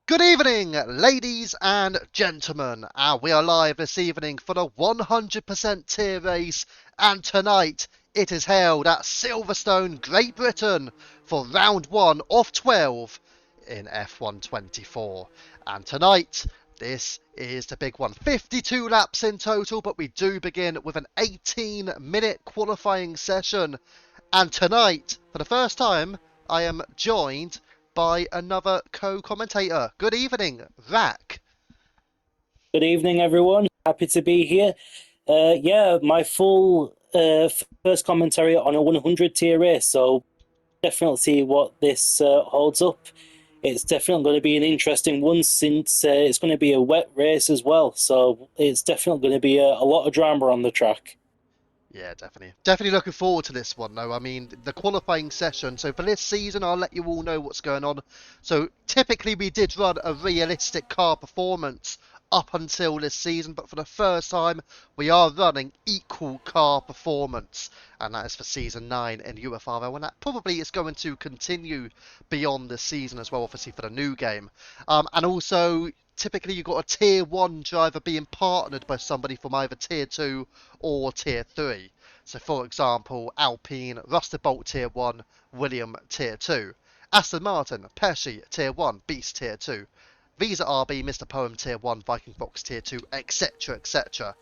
Good evening, ladies and gentlemen. We are live this evening for the 100% tier race, and tonight it is held at Silverstone, Great Britain, for round 1 of 12 in F124. And tonight, this is the big one. 52 laps in total, but we do begin with an 18-minute qualifying session. And tonight, for the first time, I am joined by another co-commentator. Good evening, Rack. Good evening, everyone. Happy to be here. My full first commentary on a 100 tier race. So definitely see what this holds up. It's definitely going to be an interesting one since it's going to be a wet race as well. So it's definitely going to be a lot of drama on the track. Yeah, definitely. Definitely looking forward to this one, though. I mean, the qualifying session. So for this season, I'll let you all know what's going on. So typically we did run a realistic car performance up until this season, but for the first time, we are running equal car performance. And that is for Season 9 in UFRL, and that probably is going to continue beyond this season as well, obviously for the new game. And also, typically you've got a Tier 1 driver being partnered by somebody from either Tier 2 or Tier 3. So for example, Alpine, Rusted Bolt Tier 1, William Tier 2. Aston Martin, Pesci Tier 1, Beast Tier 2. Visa RB, Mr. Poem Tier 1, Viking Fox Tier 2, etc, etc.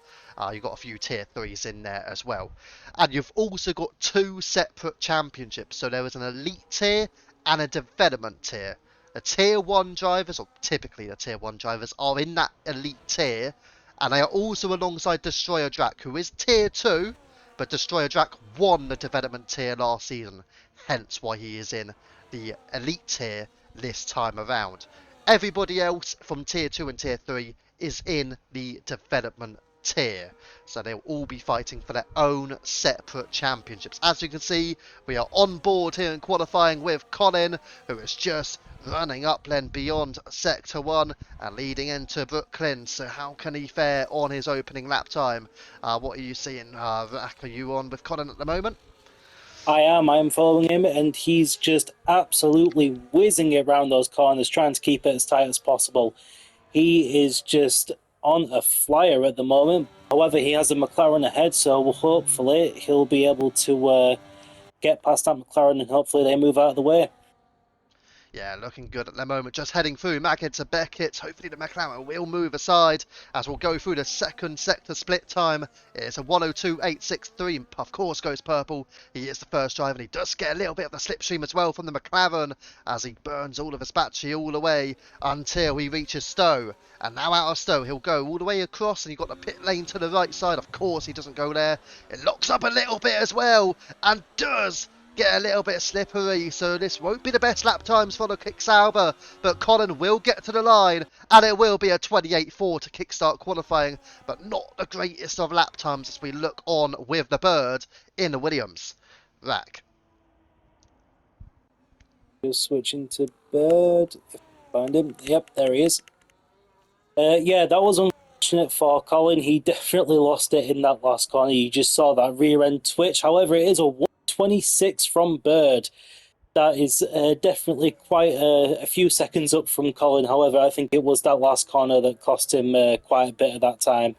You've got a few Tier 3s in there as well. And you've also got two separate championships. So there is an Elite Tier and a Development Tier. The Tier 1 drivers, or typically the Tier 1 drivers, are in that Elite Tier. And they are also alongside Destroyer Drac, who is Tier 2, but Destroyer Drac won the Development Tier last season, hence why he is in the Elite Tier this time around. Everybody else from Tier 2 and Tier 3 is in the Development Tier, so they'll all be fighting for their own separate championships. As you can see, we are on board here in qualifying with Colin, who is just running upland beyond Sector 1 and leading into Brooklyn. So how can he fare on his opening lap time? What are you seeing, Rack? Are you on with Colin at the moment? I am following him, and he's just absolutely whizzing it around those corners, trying to keep it as tight as possible. He is just on a flyer at the moment. However, he has a McLaren ahead, so hopefully he'll be able to get past that McLaren and hopefully they move out of the way. Yeah, looking good at the moment. Just heading through Magid to Beckett. Hopefully the McLaren will move aside as we'll go through the second sector split time. It's a 102.863. Of course goes purple. He is the first driver and he does get a little bit of the slipstream as well from the McLaren as he burns all of his battery all the way until he reaches Stowe. And now out of Stowe, he'll go all the way across and you've got the pit lane to the right side. Of course he doesn't go there. It locks up a little bit as well and does get a little bit slippery, so this won't be the best lap times for the Kicksauber, but Colin will get to the line, and it will be a 28.4 to kickstart qualifying, but not the greatest of lap times as we look on with the bird in the Williams. Rack. Just switching to Bird. If I find him. Yep, there he is. That was unfortunate for Colin. He definitely lost it in that last corner. You just saw that rear end twitch. However, it is a 126 from Bird. That is definitely quite a few seconds up from Colin. However, I think it was that last corner that cost him quite a bit of that time.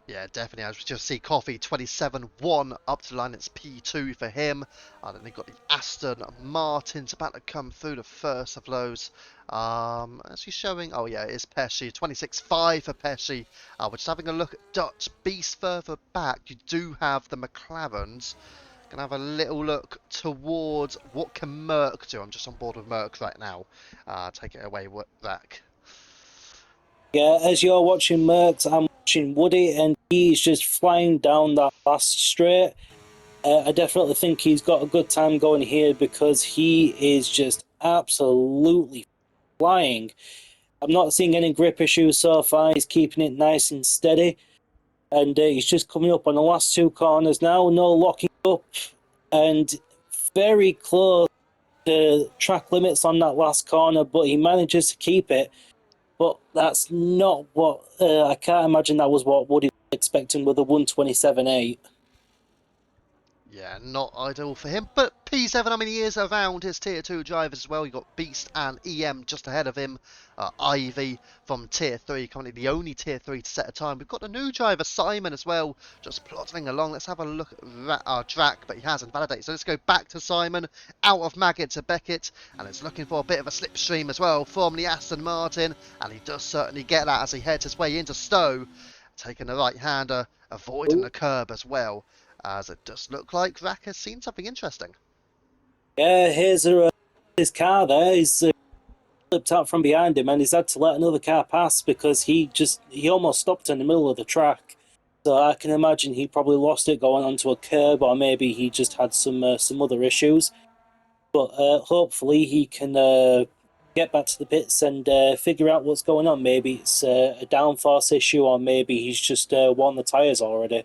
Yeah, definitely. As we just see Coffee 27-1 up to the line. It's P2 for him. And then they've got the Aston Martins about to come through, the first of those. As he's showing, oh yeah, it is Pesci. 26.5 for Pesci. We're just having a look at Dutch Beast further back. You do have the McLarens. Gonna have a little look towards what can Merck do. I'm just on board with Merck right now. Take it away, Rack. Yeah, as you're watching Merckx, I'm watching Woody, and he's just flying down that last straight. I definitely think he's got a good time going here because he is just absolutely flying. I'm not seeing any grip issues so far. He's keeping it nice and steady. And he's just coming up on the last two corners now. No locking up. And very close to track limits on that last corner, but he manages to keep it. But that's not what I can't imagine that was what Woody was expecting with a 127.8. Yeah, not ideal for him, but P7, I mean, he is around his tier 2 drivers as well. You've got Beast and EM just ahead of him. Ivy from tier 3, currently the only tier 3 to set a time. We've got a new driver, Simon, as well, just plodding along. Let's have a look at Drac, but he hasn't validated. So let's go back to Simon, out of Maggot to Beckett, and it's looking for a bit of a slipstream as well from the Aston Martin, and he does certainly get that as he heads his way into Stowe, taking the right-hander, avoiding Ooh. the curb as well, as it does look like Rack has seen something interesting. Yeah, here's his car there. He's slipped out from behind him and he's had to let another car pass because he almost stopped in the middle of the track. So I can imagine he probably lost it going onto a curb, or maybe he just had some other issues. But hopefully he can get back to the pits and figure out what's going on. Maybe it's a downforce issue, or maybe he's just worn the tyres already.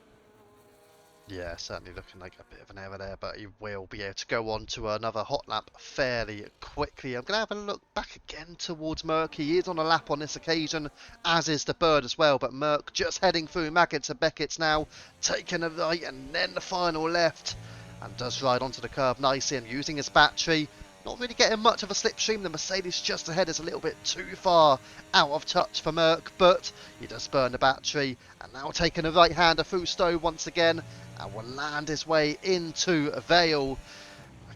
Yeah, certainly looking like a bit of an error there, but he will be able to go on to another hot lap fairly quickly. I'm going to have a look back again towards Merck. He is on a lap on this occasion, as is the Bird as well, but Merck just heading through Maggot to Beckett's now, taking a right and then the final left, and does ride onto the curb nicely and using his battery. Not really getting much of a slipstream. The Mercedes just ahead is a little bit too far out of touch for Merck, but he does burn the battery, and now taking a right-hander through Stowe once again, and will land his way into Vale.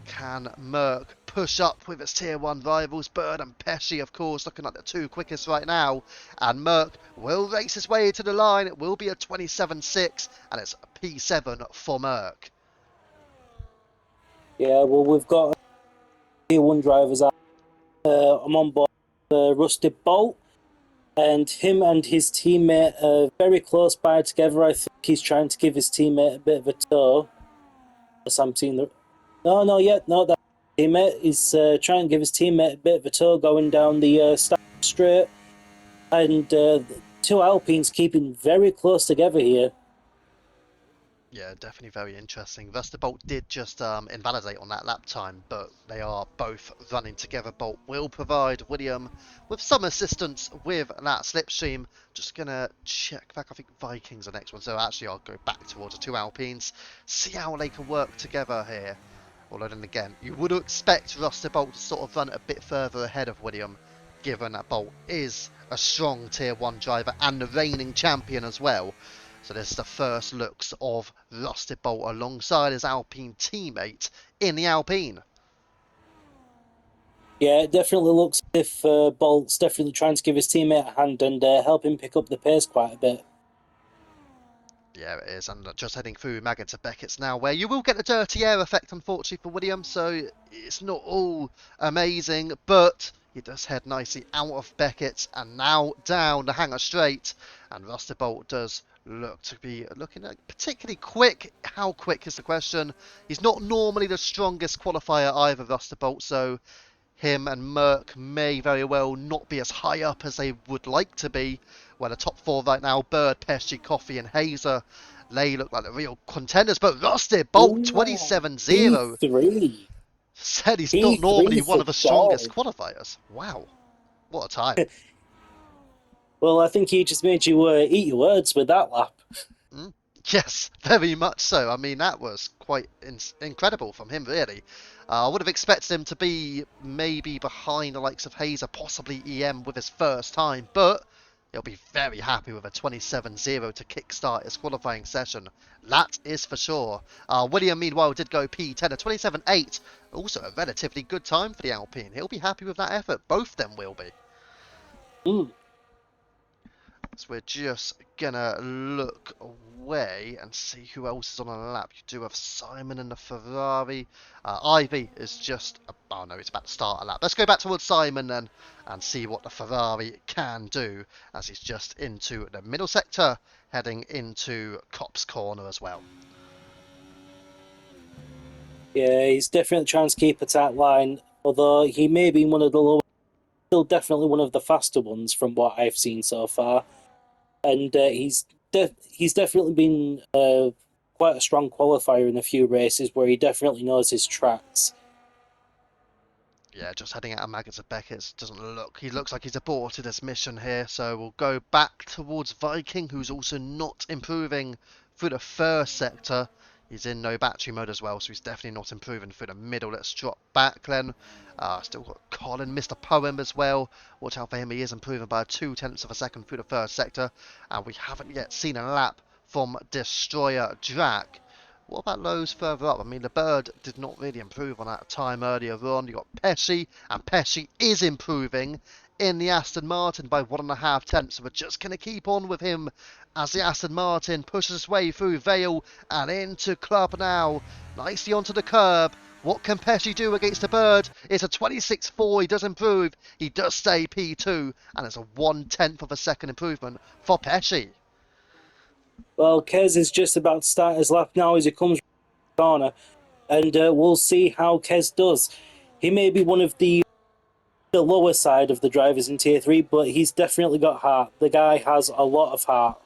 Can Merck push up with its tier 1 rivals? Bird and Pesci, of course, looking like the two quickest right now, and Merck will race his way to the line. It will be a 27.6, and it's a P7 for Merck. Yeah, well, we've got tier 1 drivers out. I'm on board Rusty Bolt, and him and his teammate are very close by together. I think he's trying to give his teammate a bit of a tow. As I'm seeing the no, yet no, that teammate is trying to give his teammate a bit of a tow going down the straight, and two Alpines keeping very close together here. Yeah, definitely very interesting. Bolt did just invalidate on that lap time, but they are both running together. Bolt will provide William with some assistance with that slipstream. Just going to check back. I think Vikings are next one. So actually, I'll go back towards the two Alpines, see how they can work together here. Although then again, you would expect Bolt to sort of run a bit further ahead of William, given that Bolt is a strong tier 1 driver and the reigning champion as well. So this is the first looks of Rusted Bolt alongside his Alpine teammate in the Alpine. Yeah, it definitely looks as if Bolt's definitely trying to give his teammate a hand and help him pick up the pace quite a bit. Yeah, it is, and just heading through Maggot to Beckett's now, where you will get the dirty air effect, unfortunately, for William, so it's not all amazing, but he does head nicely out of Beckett's and now down the hangar straight, and Rusted Bolt does look to be looking at particularly quick. How quick is the question? He's not normally the strongest qualifier either, Rusted Bolt, so him and Merck may very well not be as high up as they would like to be. Where the top 4 right now, Bird, Pesci, Coffee and Hazer, they look like the real contenders. But Rusted Bolt Ooh, 27-0 P3. said he's not P3 normally one for of the strongest Bolt. qualifiers. Wow, what a time. Well, I think he just made you eat your words with that lap. Mm. Yes, very much so. I mean, that was quite incredible from him, really. I would have expected him to be maybe behind the likes of Hazer, possibly EM with his first time, but he'll be very happy with a 27-0 to kickstart his qualifying session. That is for sure. William, meanwhile, did go P10, a 27.8. Also a relatively good time for the Alpine. He'll be happy with that effort. Both of them will be. Mm. So we're just gonna look away and see who else is on a lap. You do have Simon and the Ferrari. Ivy is just, oh no, it's about to start a lap. Let's go back towards Simon then and see what the Ferrari can do, as he's just into the middle sector, heading into Cop's Corner as well. Yeah, he's definitely trying to keep a tight line, although he may be one of the lowest, still definitely one of the faster ones from what I've seen so far. And he's definitely been quite a strong qualifier in a few races where he definitely knows his tracks. Yeah, just heading out of Maggots of Beckett's. Doesn't look. He looks like he's aborted his mission here. So we'll go back towards Viking, who's also not improving through the first sector. He's in no battery mode as well, so he's definitely not improving through the middle. Let's drop back then. Still got Colin, Mr. Poem as well. Watch out for him. He is improving by 0.2 of a second through the first sector. And we haven't yet seen a lap from Destroyer Jack. What about Lowe's further up? I mean, the Bird did not really improve on that time earlier on. You got Pesci, and Pesci is improving in the Aston Martin by 1.5 tenths. So we're just going to keep on with him as the Aston Martin pushes its way through Vale and into Club now. Nicely onto the curb. What can Pesci do against the Bird? It's a 26.4. He does improve. He does stay P2, and it's a 1/10 of a second improvement for Pesci. Well, Kez is just about to start his lap now as he comes the corner, and we'll see how Kez does. He may be one of the lower side of the drivers in Tier 3, but he's definitely got heart. The guy has a lot of heart.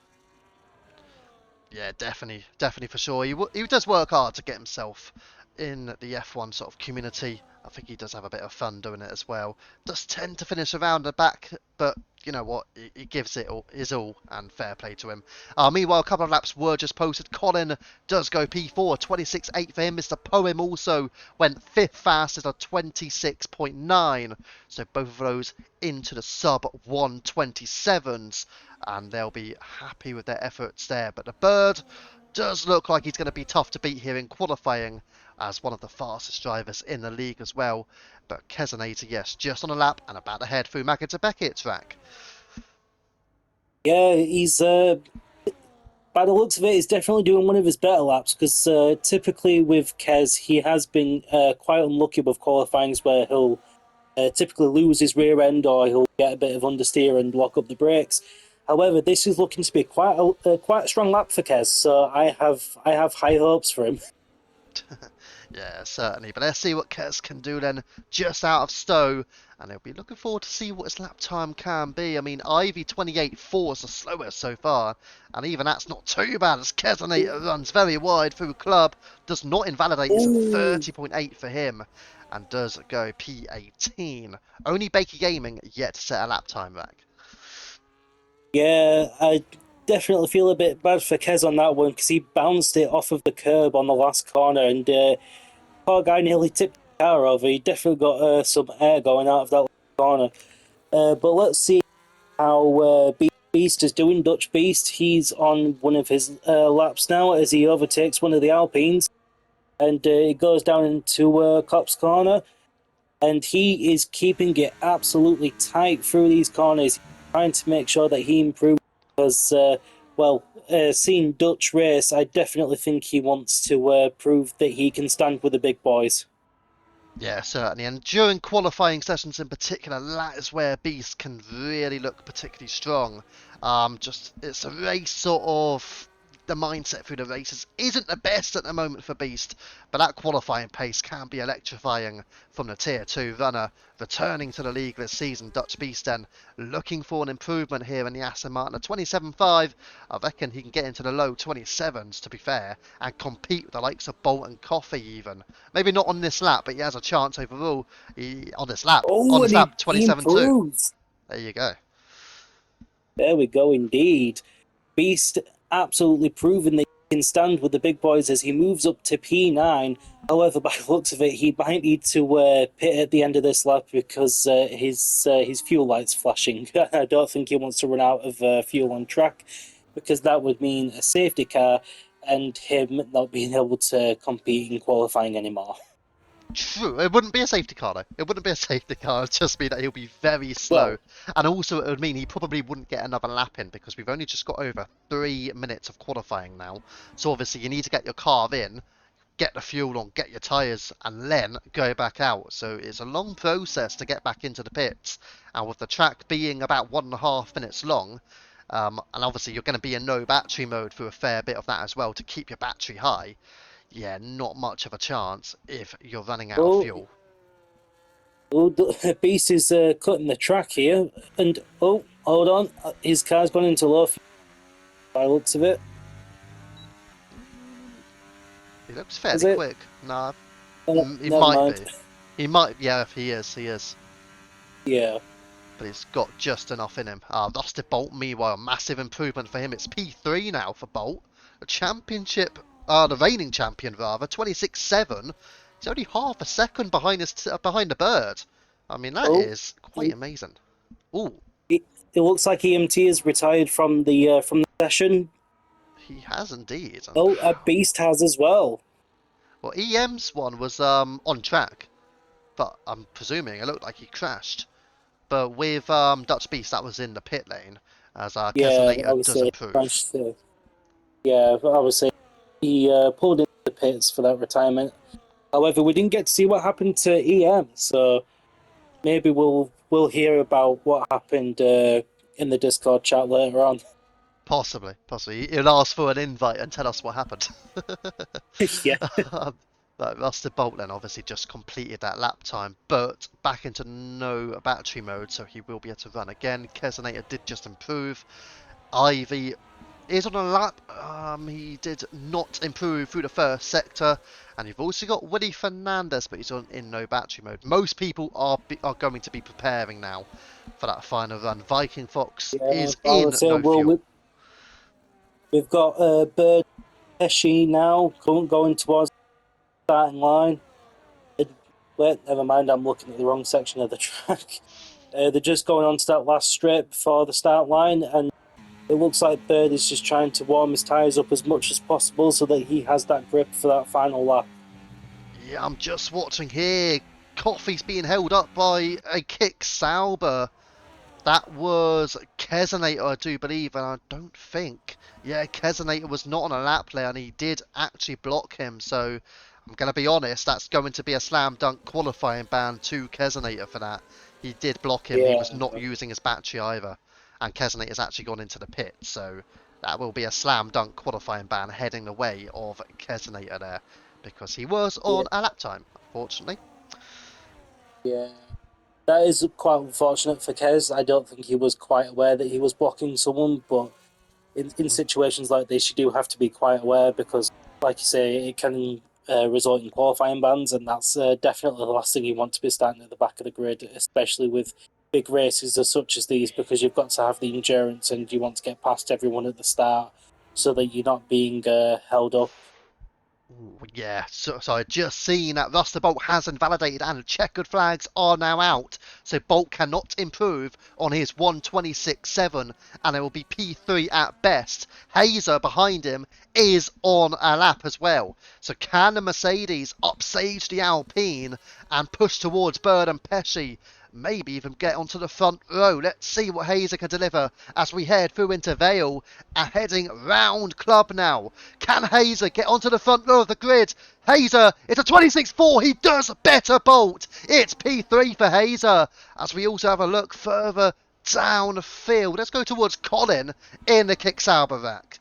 Yeah, definitely for sure. He does work hard to get himself in the F1 sort of community. I think he does have a bit of fun doing it as well. Does tend to finish around the back, but you know what? He gives it all, his all, and fair play to him. Meanwhile, a couple of laps were just posted. Colin does go P4, 26.8 for him. Mr. Poem also went 5th fastest at 26.9. So both of those into the sub 127s, and they'll be happy with their efforts there. But the Bird does look like he's going to be tough to beat here in qualifying as one of the fastest drivers in the league as well. But Kesenator, yes, just on a lap and about to head through Magenta Beckett track. Yeah, he's by the looks of it, he's definitely doing one of his better laps because typically with Kez, he has been quite unlucky with qualifyings where he'll typically lose his rear end or he'll get a bit of understeer and lock up the brakes. However, this is looking to be quite a strong lap for Kez, so I have high hopes for him. Yeah, certainly. But let's see what Kes can do then, just out of Stowe. And they'll be looking forward to see what his lap time can be. I mean, Ivy 28.4 is the slowest so far. And even that's not too bad as Kesenator runs very wide through Club. Does not invalidate. It's a Ooh. 30.8 for him. And does go P18. Only Baker Gaming yet to set a lap time back. Yeah, I definitely feel a bit bad for Kez on that one because he bounced it off of the curb on the last corner and poor guy nearly tipped the car over. He definitely got some air going out of that corner. But let's see how Beast is doing. Dutch Beast, he's on one of his laps now as he overtakes one of the Alpines and he goes down into Cop's corner and he is keeping it absolutely tight through these corners, trying to make sure that he improves because, seeing Dutch race, I definitely think he wants to prove that he can stand with the big boys. Yeah, certainly. And during qualifying sessions in particular, that is where Beast can really look particularly strong. Just it's a race sort of the mindset through the races isn't the best at the moment for Beast, but that qualifying pace can be electrifying from the Tier 2 runner. Returning to the league this season, Dutch Beast then looking for an improvement here in the Aston Martin. At 27.5, I reckon he can get into the low 27s to be fair, and compete with the likes of Bolt and Coffee even. Maybe not on this lap, but he has a chance overall on this lap. On Oh, this and lap, he 27.2. improves. There you go. There we go, indeed. Beast absolutely proving that he can stand with the big boys as he moves up to P9. However, by the looks of it, he might need to pit at the end of this lap because his fuel light's flashing. I don't think he wants to run out of fuel on track because that would mean a safety car and him not being able to compete in qualifying anymore. True, it wouldn't be a safety car though. It wouldn't be a safety car. It'd just be that he'll be very slow, Well, and also it would mean he probably wouldn't get another lap in because we've only just got over 3 minutes of qualifying now. So obviously you need to get your car in, get the fuel on, get your tyres, and then go back out. So it's a long process to get back into the pits, and with the track being about 1.5 minutes long, and obviously you're going to be in no battery mode for a fair bit of that as well to keep your battery high. Yeah, not much of a chance if you're running out of oh, fuel. oh, Beast is cutting the track here, and oh, hold on, his car's gone into low fuel by the looks of it. He looks Is fairly it? quick. Nah, he Never might mind. be. He might, yeah, he is. Yeah. But he's got just enough in him. Rusted Bolt, meanwhile, massive improvement for him. It's P3 now for Bolt. The championship the reigning champion rather, 26.7. He's only half a second behind behind the Bird. I mean, that Oh, is quite amazing. Oh, it, it looks like EMT is retired from the session. he has indeed. And Oh, a Beast has as well. well, EM's one was on track, but I'm presuming it looked like he crashed. But with Dutch Beast, that was in the pit lane, as Yeah, Kesselnator does obviously, improve. managed to. Yeah, obviously, he pulled into the pits for that retirement. However, we didn't get to see what happened to EM, so maybe we'll hear about what happened in the Discord chat later on. Possibly, possibly. He'll ask for an invite and tell us what happened. Yeah, But Rusted Bolt then obviously just completed that lap time, but back into no battery mode, so he will be able to run again. Kesonator did just improve. Ivy is on a lap. He did not improve through the first sector, and you've also got Woody Fernandez, but he's in no battery mode. Most people are going to be preparing now for that final run. Viking Fox yeah. is I would in say no fuel. we've got Bird Pesci now going towards the starting line. Wait, never mind. I'm looking at the wrong section of the track. They're just going on to that last strip before the start line, and it looks like Bird is just trying to warm his tyres up as much as possible so that he has that grip for that final lap. Yeah, I'm just watching here. Coffee's being held up by a kick Sauber. That was Kesonator, I do believe, and I don't think. Yeah, Kesonator was not on a lap there, and he did actually block him. So I'm going to be honest, that's going to be a slam dunk qualifying ban to Kesonator for that. He did block him. He Yeah, was not using his battery either, and Kesonator's actually gone into the pit. So that will be a slam dunk qualifying ban heading the way of Kesonator there, because he was yeah, on a lap time, unfortunately. yeah. That is quite unfortunate for Kez. I don't think he was quite aware that he was blocking someone, but in Mm. situations like this, you do have to be quite aware because, like you say, it can result in qualifying bans, and that's definitely the last thing you want to be starting at the back of the grid, especially with big races as such as these, because you've got to have the endurance and you want to get past everyone at the start so that you're not being held up. Ooh, yeah, so I just seen that Ruster Bolt has invalidated and checkered flags are now out. So Bolt cannot improve on his 126.7 and it will be P3 at best. Hazer behind him is on a lap as well. So can the Mercedes upstage the Alpine and push towards Bird and Pesci? Maybe even get onto the front row. Let's see what Hazer can deliver as we head through into Vale and heading round Club now. Can Hazer get onto the front row of the grid? Hazer, it's a 26.4. He does better Bolt. It's P3 for Hazer. As we also have a look further down the field. Let's go towards Colin in the kick Sauber rack.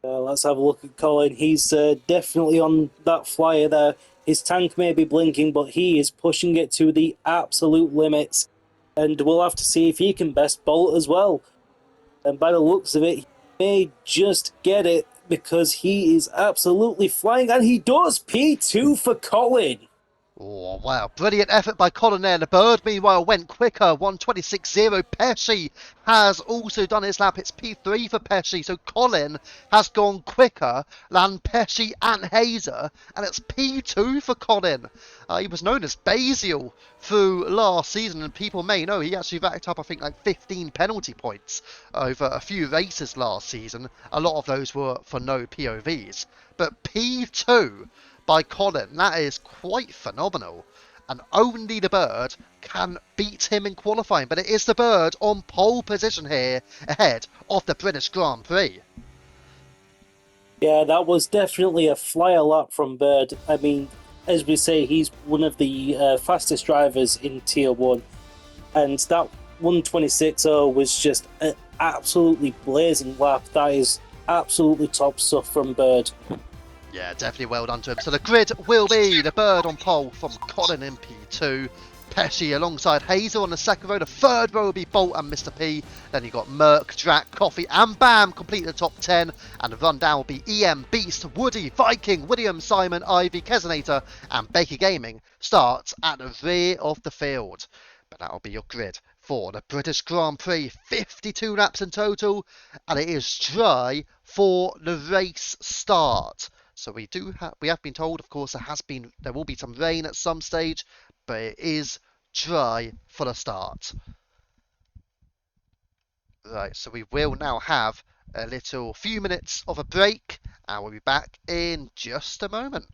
Let's have a look at Colin. He's definitely on that flyer there. His tank may be blinking, but he is pushing it to the absolute limits. And we'll have to see if he can best bolt as well. And by the looks of it, he may just get it because he is absolutely flying. And he does! P2 for Colin. Oh, wow. Brilliant effort by Colin there. The Bird, meanwhile, went quicker. 126.0. Pesci has also done his lap. It's P3 for Pesci. So Colin has gone quicker than Pesci and Hazer. And it's P2 for Colin. He was known as Basil through last season. And people may know he actually racked up, I think, like 15 penalty points over a few races last season. A lot of those were for no POVs. But P2 by Colin. That is quite phenomenal. And only the Bird can beat him in qualifying. But it is the Bird on pole position here ahead of the British Grand Prix. Yeah, that was definitely a flyer lap from Bird. I mean, as we say, he's one of the fastest drivers in Tier 1. And that 126.0 was just an absolutely blazing lap. That is absolutely top stuff from Bird. Yeah, definitely well done to him. So the grid will be the Bird on pole from Colin in P2. Pesci alongside Hazel on the second row. The third row will be Bolt and Mr. P. Then you've got Merck, Drac, Coffee and Bam complete the top 10. And the rundown will be EM, Beast, Woody, Viking, William, Simon, Ivy, Kesonator and Baker Gaming starts at the rear of the field. But that'll be your grid for the British Grand Prix. 52 laps in total. And it is dry for the race start. So we have been told, of course, there will be some rain at some stage, but it is dry for the start. Right, so we will now have a little few minutes of a break, and we'll be back in just a moment.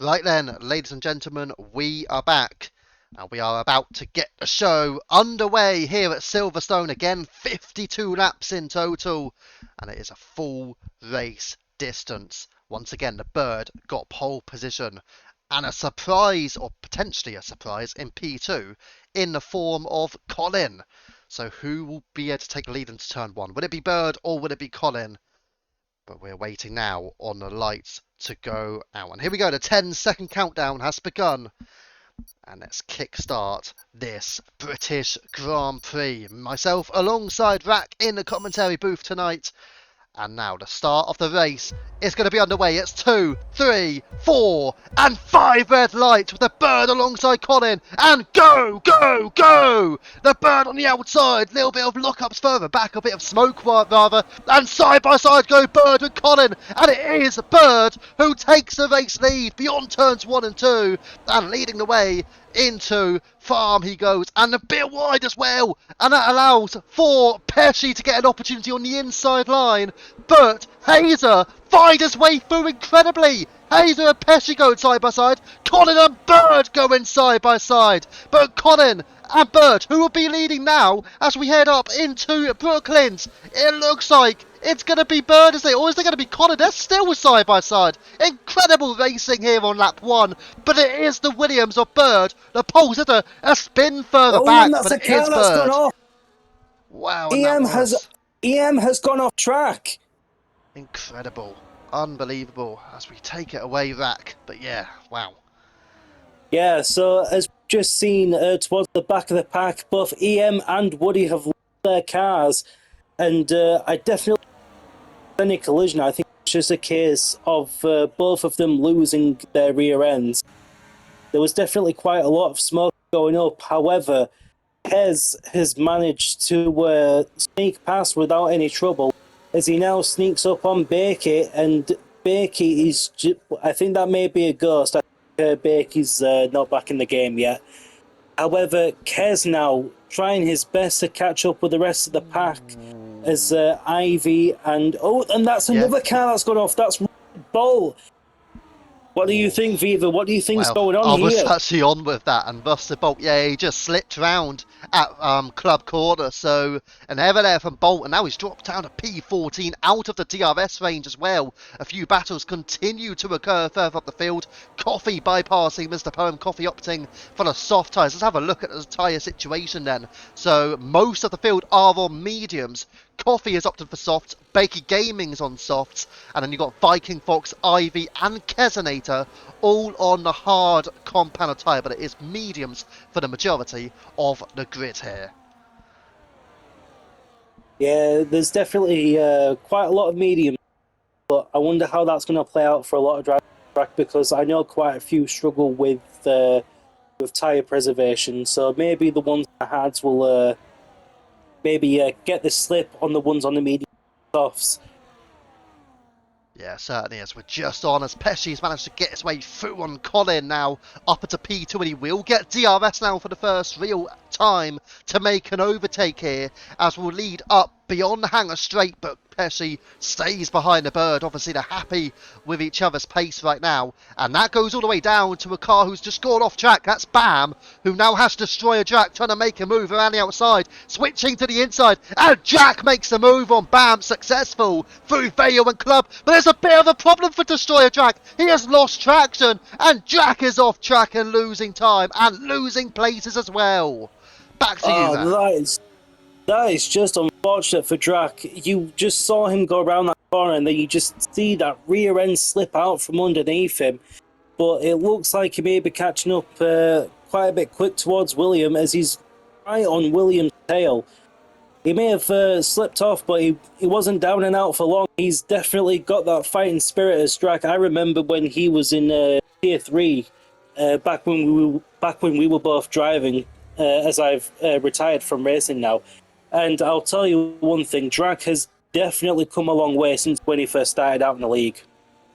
Right then, ladies and gentlemen, we are back. And we are about to get the show underway here at Silverstone. Again, 52 laps in total. And it is a full race distance. Once again, the Bird got pole position. And a surprise, or potentially a surprise, in P2 in the form of Colin. So who will be able to take the lead into turn 1? Would it be Bird or would it be Colin? But we're waiting now on the lights to go out. And here we go, the 10-second countdown has begun. And let's kickstart this British Grand Prix. Myself alongside Rack in the commentary booth tonight. And now the start of the race is going to be underway. It's 2, 3, 4, and 5 red lights with the Bird alongside Colin. And go, go, go! The Bird on the outside. Little bit of lockups further back, a bit of smoke rather. And side by side go Bird and Colin. And it is Bird who takes the race lead beyond turns 1 and 2. And leading the way into farm he goes, and a bit wide as well, and that allows for Pesci to get an opportunity on the inside line, but Hazer finds his way through incredibly. Hazer and Pesci going side by side, Colin and Bird going side by side, but Colin and Bird, who will be leading now as we head up into Brooklands. It looks like it's going to be Bird, is it? Or is it going to be Colin? They're still side by side. Incredible racing here on lap 1. But it is the Williams of Bird. The pole's at a spin further back, and that's but a it car is that's Bird. gone off. Wow, and that was EM has gone off track. incredible. Unbelievable as we take it away, Rack. But yeah, wow. Yeah, so as we've just seen towards the back of the pack, both EM and Woody have lost their cars. And I definitely any collision. I think it's just a case of both of them losing their rear ends. There was definitely quite a lot of smoke going up. However, Hez has managed to sneak past without any trouble as he now sneaks up on Bakey, and Bakey is I think that may be a ghost. I think Bakey's not back in the game yet. However, Kez now trying his best to catch up with the rest of the pack as Ivy and that's another car that's gone off. That's Bolt. What do you think, Viva? What do you think's going on I was here? actually on with that, and Buster Bolt, he just slipped round at Club Corner, so an error there from Bolt, and now he's dropped down to P14 out of the DRS range as well. A few battles continue to occur further up the field. Coffee bypassing Mr. Poem, Coffee opting for the soft tyres. Let's have a look at the tyre situation then. So most of the field are on mediums. Coffee has opted for softs, Bakey Gaming's on softs, and then you've got Viking Fox, Ivy and Kesonator all on the hard compound tyre, but it is mediums for the majority of the grid here. Yeah, there's definitely quite a lot of medium, but I wonder how that's going to play out for a lot of drivers because I know quite a few struggle with tyre preservation, so maybe the ones on the hards will get the slip on the ones on the medium softs. Yeah, certainly, as we're just on, as Pesci's managed to get his way through on Colin now, up into P2, and he will get DRS now for the first real time to make an overtake here, as we'll lead up beyond the hangar straight, but Pesci stays behind the Bird. Obviously, they're happy with each other's pace right now, and that goes all the way down to a car who's just gone off track. That's Bam, who now has to destroy a Jack, trying to make a move around the outside, switching to the inside, and Jack makes a move on Bam, successful through Vail and Club, but there's a bit of a problem for Destroyer Jack. He has lost traction, and Jack is off track and losing time, and losing places as well. Back to you, man. That is just unfortunate for Drac. You just saw him go around that corner and then you just see that rear end slip out from underneath him. But it looks like he may be catching up quite a bit quick towards William as he's right on William's tail. He may have slipped off, but he wasn't down and out for long. He's definitely got that fighting spirit as Drac. I remember when he was in Tier 3, back when we were both driving, as I've retired from racing now. And I'll tell you one thing, Drac has definitely come a long way since when he first started out in the league.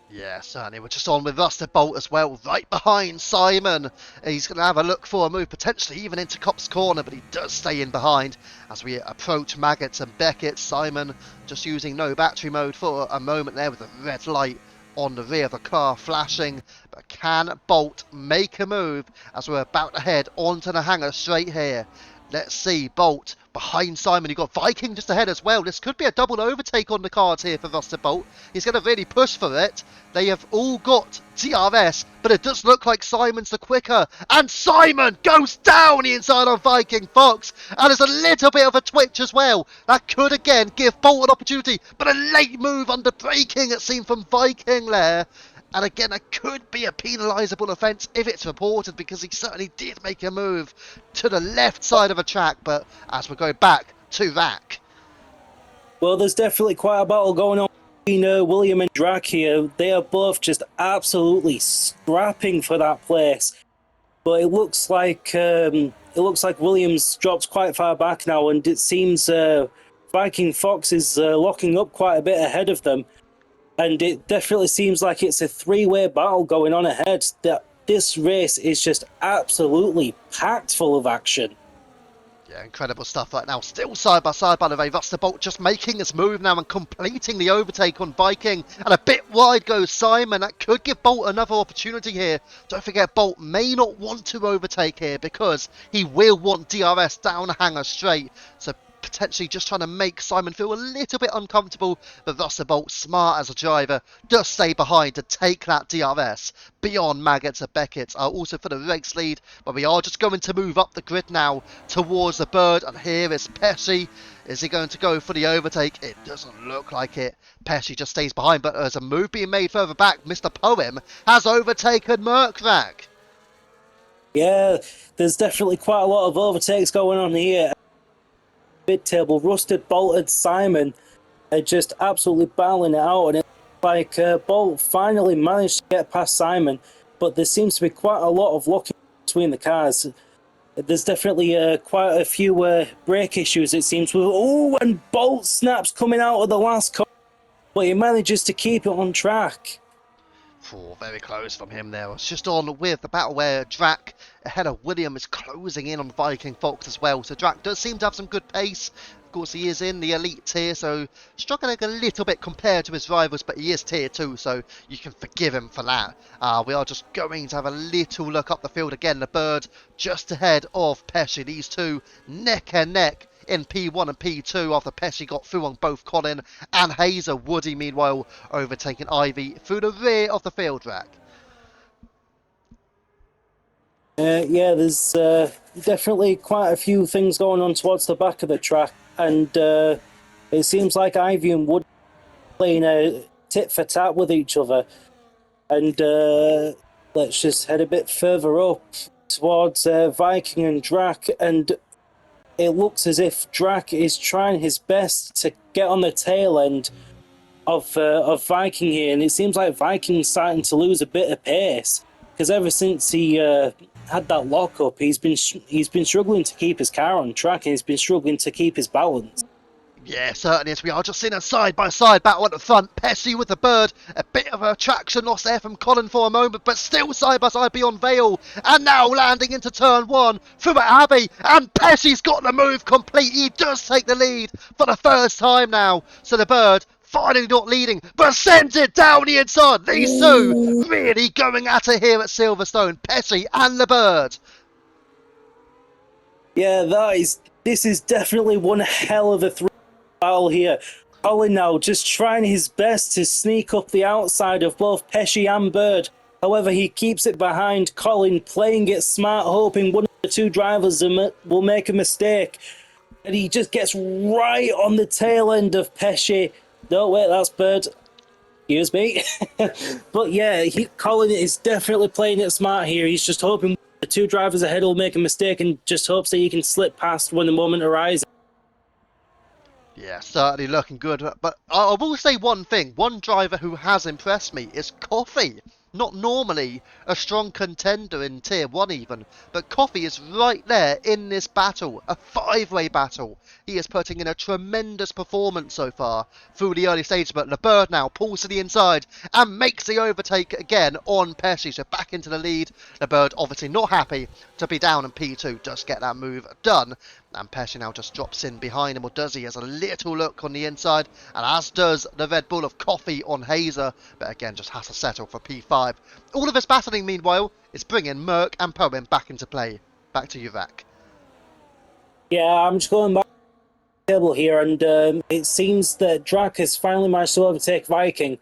Yeah, certainly. We're just on with Rusted Bolt as well, right behind Simon. He's going to have a look for a move, potentially even into Cop's corner, but he does stay in behind as we approach Maggots and Beckett. Simon just using no battery mode for a moment there with a red light on the rear of the car, flashing. But can Bolt make a move as we're about to head onto the hangar straight here? Let's see, Bolt behind Simon. You've got Viking just ahead as well. This could be a double overtake on the cards here for Russell Bolt. He's going to really push for it. They have all got DRS, but it does look like Simon's the quicker. And Simon goes down the inside on Viking Fox. And there's a little bit of a twitch as well. That could again give Bolt an opportunity, but a late move under braking, it seemed, from Viking there. And again, that could be a penalisable offence if it's reported, because he certainly did make a move to the left side of the track. But as we go back to Rack. Well, there's definitely quite a battle going on between William and Drac here. They are both just absolutely scrapping for that place. But it looks like Williams dropped quite far back now, and it seems Viking Fox is locking up quite a bit ahead of them. And it definitely seems like it's a three-way battle going on ahead. That this race is just absolutely packed full of action. Yeah, incredible stuff right now. Still side by side, by the way. Russell Bolt just making his move now and completing the overtake on Viking. And a bit wide goes Simon. That could give Bolt another opportunity here. Don't forget, Bolt may not want to overtake here because he will want DRS down the hangar straight. So potentially just trying to make Simon feel a little bit uncomfortable, but Russell Bolt, smart as a driver, does stay behind to take that DRS beyond Maggots and Beckett. Also for the race lead, but we are just going to move up the grid now towards the bird, and here is Pesci. Is he going to go for the overtake? It doesn't look like it. Pesci just stays behind, but there's a move being made further back. Mr. Poem has overtaken Merkvac. Yeah, there's definitely quite a lot of overtakes going on here. Mid-table, Rusted, Bolt and Simon are just absolutely battling it out, and it's like Bolt finally managed to get past Simon, but there seems to be quite a lot of locking between the cars. There's definitely quite a few brake issues, it seems. Oh, and Bolt snaps coming out of the last corner, but he manages to keep it on track. Oh, very close from him there. It's just on with the battle where Drac ahead of William is closing in on Viking Fox as well. So Drac does seem to have some good pace. Of course, he is in the elite tier, so struggling a little bit compared to his rivals, but he is tier 2, so you can forgive him for that. We are just going to have a little look up the field again. The bird just ahead of Pesci. These two neck and neck in P1 and P2 after Pesci got through on both Colin and Hazer. Woody, meanwhile, overtaking Ivy through the rear of the field track. Yeah, there's definitely quite a few things going on towards the back of the track, and it seems like Ivy and Woody playing a tit for tat with each other. And let's just head a bit further up towards Viking and Drac, and it looks as if Drac is trying his best to get on the tail end of Viking here, and it seems like Viking's starting to lose a bit of pace, because ever since he had that lockup, he's been struggling to keep his car on track, and he's been struggling to keep his balance. Yeah, certainly is. We are just seeing a side-by-side battle at the front. Pesci with the bird. A bit of a traction loss there from Colin for a moment, but still side-by-side beyond Vale. And now landing into turn 1 through Abbey. And Pesci's got the move complete. He does take the lead for the first time now. So the bird finally not leading, but sends it down the inside. These two really going at it here at Silverstone. Pesci and the bird. Yeah, this is definitely one hell of a battle here. Colin now just trying his best to sneak up the outside of both Pesci and Bird. However, he keeps it behind Colin, playing it smart, hoping one of the two drivers will make a mistake. And he just gets right on the tail end of Pesci. No, wait, that's Bird. Excuse me. But yeah, Colin is definitely playing it smart here. He's just hoping the two drivers ahead will make a mistake and just hopes that he can slip past when the moment arises. Yeah, certainly looking good. But I will say one thing. One driver who has impressed me is Coffee. Not normally a strong contender in Tier 1 even, but Coffee is right there in this battle, a 5-way battle. He is putting in a tremendous performance so far through the early stages, but the bird now pulls to the inside and makes the overtake again on Pesci, so back into the lead. The bird obviously not happy to be down in P2, just get that move done. And Pesci now just drops in behind him, or does he? Has a little look on the inside, and as does the Red Bull of Coffee on Hazer, but again just has to settle for P5. All of this battling, meanwhile, is bringing Merc and Poem back into play. Back to you, Vac. Yeah, I'm just going back to the table here, and it seems that Drac has finally managed to overtake Viking,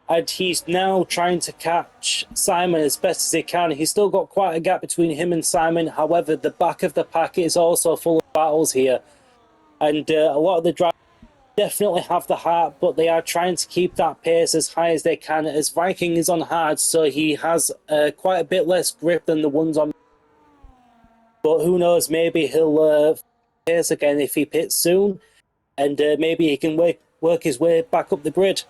and he's now trying to catch Simon as best as he can. He's still got quite a gap between him and Simon. However, the back of the pack is also full of battles here, and a lot of the drivers definitely have the heart, but they are trying to keep that pace as high as they can, as Viking is on hard, so he has quite a bit less grip than the ones on. But who knows, maybe he'll pace again if he pits soon, and maybe he can work his way back up the grid.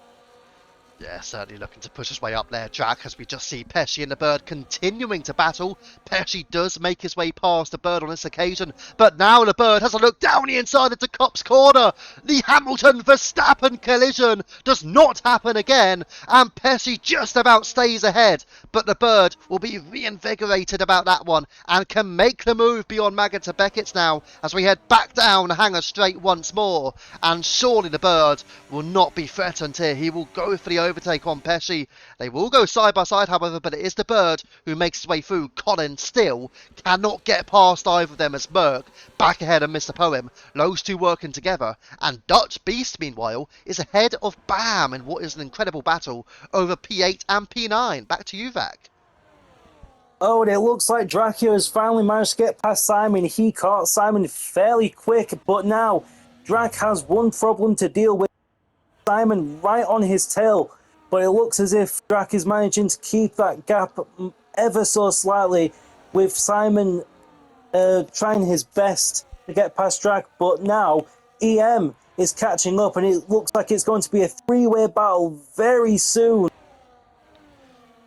Yeah, certainly looking to push his way up there, Drac, as we just see Pesci and the Bird continuing to battle. Pesci does make his way past the Bird on this occasion, but now the Bird has a look down the inside into Cop's corner. The Hamilton-Verstappen collision does not happen again, and Pesci just about stays ahead, but the Bird will be reinvigorated about that one and can make the move beyond Maggott to Beckett's now as we head back down Hanger Straight once more, and surely the Bird will not be threatened here. He will go for the overtake on Pesci. They will go side by side, however, but it is the Bird who makes his way through. Colin still cannot get past either of them as Merc back ahead of Mr. Poem. Those two working together, and Dutch Beast, meanwhile, is ahead of Bam in what is an incredible battle over P8 and P9. Back to you, Vac. Oh, and it looks like Dracula has finally managed to get past Simon. He caught Simon fairly quick, but now Drac has one problem to deal with. Simon right on his tail, but it looks as if Drac is managing to keep that gap ever so slightly, with Simon trying his best to get past Drac, but now EM is catching up, and it looks like it's going to be a three-way battle very soon.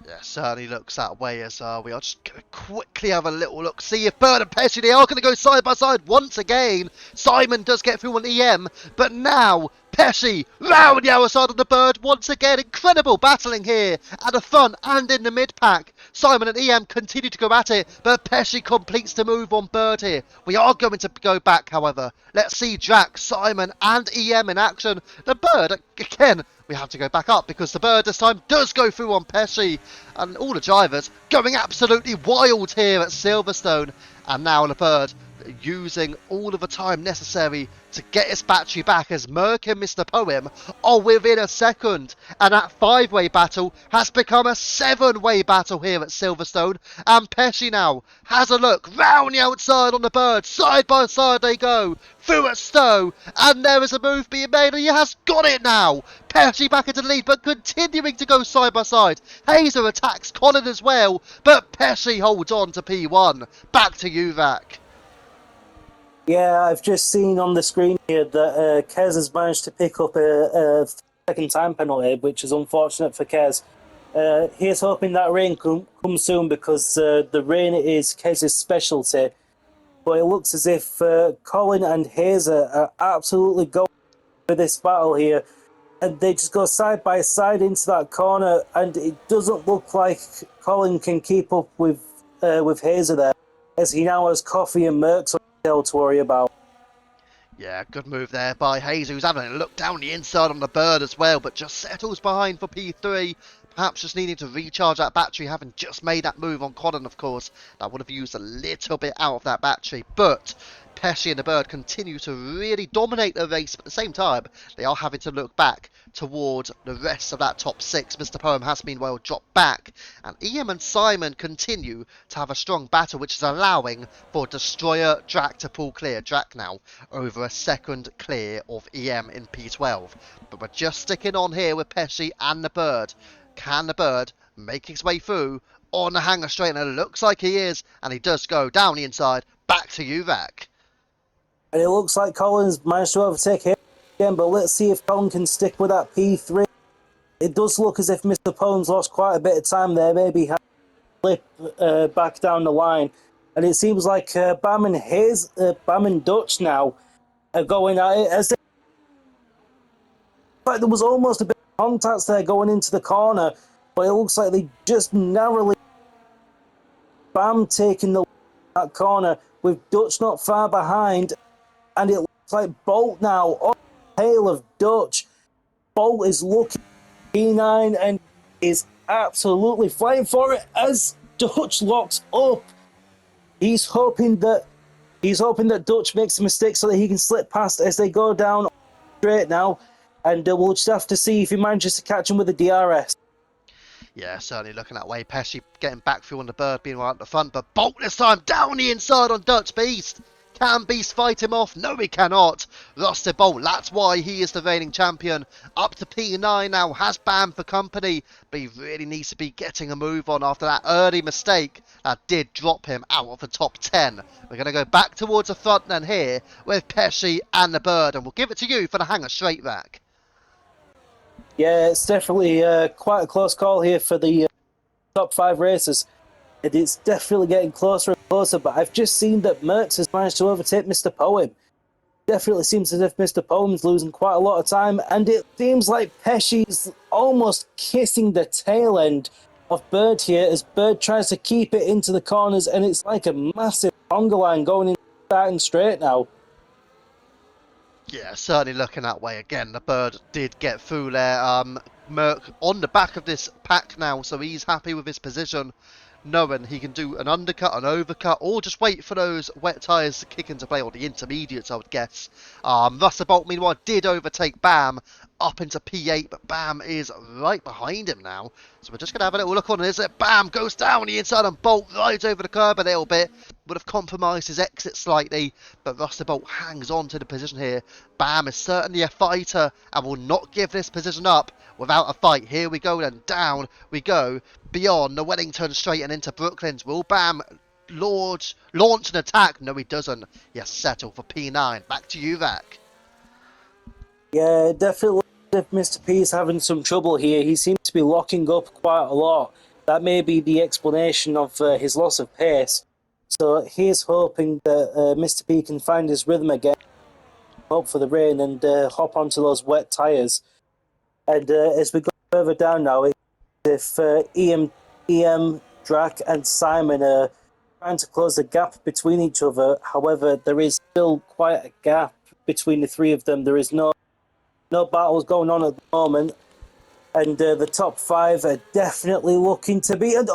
Yeah, certainly looks that way as we are just going to quickly have a little look. See if Bird and Pesci, they are going to go side by side once again. Simon does get through on EM, but now Pesci round the other side of the Bird once again. Incredible battling here at the front and in the mid pack. Simon and EM continue to go at it, but Pesci completes the move on Bird here. We are going to go back, however. Let's see Drac, Simon and EM in action. The Bird, again, we have to go back up because the Bird this time does go through on Pesci, and all the drivers going absolutely wild here at Silverstone. And now the Bird using all of the time necessary to get his battery back as Merc and Mr. Poem are within a second, and that five-way battle has become a seven-way battle here at Silverstone. And Pesci now has a look round the outside on the Bird. Side by side they go through at Stowe, and there is a move being made, and he has got it now. Pesci back into the lead, but continuing to go side by side. Hazer attacks Colin as well, but Pesci holds on to P1. Back to you, Vac. Yeah, I've just seen on the screen here that Kez has managed to pick up a second time penalty, which is unfortunate for Kez. He's hoping that rain comes soon because the rain is Kez's specialty. But it looks as if Colin and Hazer are absolutely going for this battle here. And they just go side by side into that corner, and it doesn't look like Colin can keep up with Hazer there, as he now has Coffee and Mercs on his tail to worry about. Yeah, good move there by Hazer, who's having a look down the inside on the Bird as well, but just settles behind for P3. Perhaps just needing to recharge that battery, having just made that move on Colin, of course. That would have used a little bit out of that battery, but Pesci and the Bird continue to really dominate the race, but at the same time, they are having to look back towards the rest of that top six. Mr. Poem has meanwhile dropped back, and EM and Simon continue to have a strong battle, which is allowing for Destroyer Drac to pull clear. Drac now over a second clear of EM in P12. But we're just sticking on here with Pesci and the Bird. Can the Bird make his way through on the Hanger Straight? And it looks like he is, and he does go down the inside. Back to you, Vac. And it looks like Colin's managed to overtake him again, but let's see if Colin can stick with that P3. It does look as if Mr. Poems lost quite a bit of time there, maybe had to slip back down the line. And it seems like Bam and Dutch now are going at it as they... In fact, there was almost a bit of contacts there going into the corner, but it looks like they just narrowly... Bam taking the that corner with Dutch not far behind. and it looks like Bolt now on the tail of Dutch. Bolt is looking at P9 and is absolutely flying for it as Dutch locks up. He's hoping that Dutch makes a mistake so that he can slip past as they go down straight now, and we'll just have to see if he manages to catch him with the DRS. Yeah, certainly looking that way. Pesci getting back through on the bird, being right at the front, but Bolt this time down the inside on Dutch Beast. Can Beast fight him off? No, he cannot. Rusty Bolt, that's why he is the reigning champion. Up to P9 now, has Bam for company, but he really needs to be getting a move on after that early mistake that did drop him out of the top 10. We're going to go back towards the front then here with Pesci and the bird, and we'll give it to you for the hanger straight back. Yeah, it's definitely quite a close call here for the top 5 races. And it's definitely getting closer and closer, but I've just seen that Merckx has managed to overtake Mr. Poem. Definitely seems as if Mr. Poem's losing quite a lot of time, and it seems like Pesci's almost kissing the tail end of Bird here as Bird tries to keep it into the corners, and it's like a massive conga line going in starting straight now. Yeah, certainly looking that way again. The bird did get through there. Merck on the back of this pack now, so he's happy with his position, knowing he can do an undercut, an overcut, or just wait for those wet tyres to kick into play, or the intermediates, I would guess. Russell Bolt, meanwhile, did overtake Bam up into P8, but Bam is right behind him now. So we're just going to have a little look on this. Bam goes down the inside and Bolt rides over the curb a little bit. Would have compromised his exit slightly, but Rusty Bolt hangs on to the position here. Bam is certainly a fighter and will not give this position up without a fight. Here we go then, down we go, beyond the Wellington straight and into Brooklands. Will Bam launch an attack? No, he doesn't. Yes, settle for P9. Back to you, Vac. Yeah, definitely if Mr. P is having some trouble here. He seems to be locking up quite a lot. That may be the explanation of his loss of pace. So he's hoping that Mr. P can find his rhythm again, hope for the rain, and hop onto those wet tyres. And as we go further down now, if EM, Drac, and Simon are trying to close the gap between each other, however, there is still quite a gap between the three of them. There is no battles going on at the moment, and the top 5 are definitely looking to be. And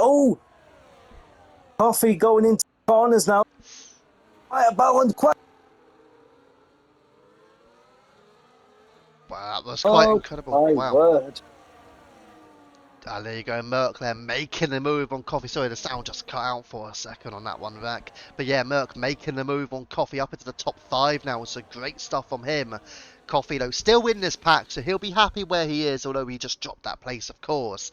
Coffee going into corners now. Quite a battle and quite. Wow, that was quite incredible. My Wow. word. Ah, there you go, Merck there making the move on Coffee. Sorry, the sound just cut out for a second on that one, Vac. But yeah, Merck making the move on Coffee up into the top 5 now. So great stuff from him. Coffee, though, still in this pack, so he'll be happy where he is, although he just dropped that place, of course.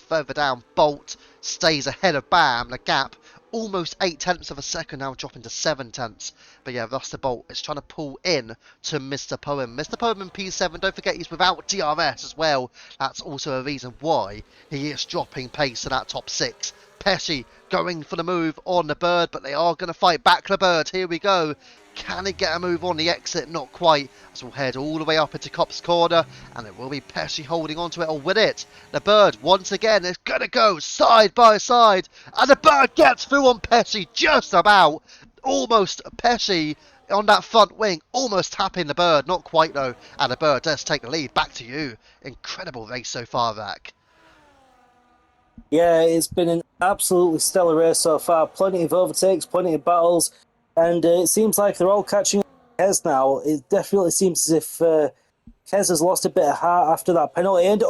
Further down, Bolt stays ahead of Bam. The gap almost 8/10 of a second now, dropping to 7/10. But yeah, Rusty Bolt is trying to pull in to Mr. Poem. Mr. Poem in P7, don't forget he's without DRS as well. That's also a reason why he is dropping pace to that top 6. Pesci going for the move on the bird, but they are going to fight back the bird. Here we go. Can he get a move on the exit? Not quite. As we'll head all the way up into Cop's corner, and it will be Pesci holding on to it or with it. The bird, once again, is going to go side by side, and the bird gets through on Pesci just about. Almost Pesci on that front wing, almost tapping the bird. Not quite, though. And the bird does take the lead. Back to you. Incredible race so far, Vac. Yeah, it's been an absolutely stellar race so far. Plenty of overtakes, plenty of battles, and it seems like they're all catching up to Kez now. It definitely seems as if Kez has lost a bit of heart after that penalty. And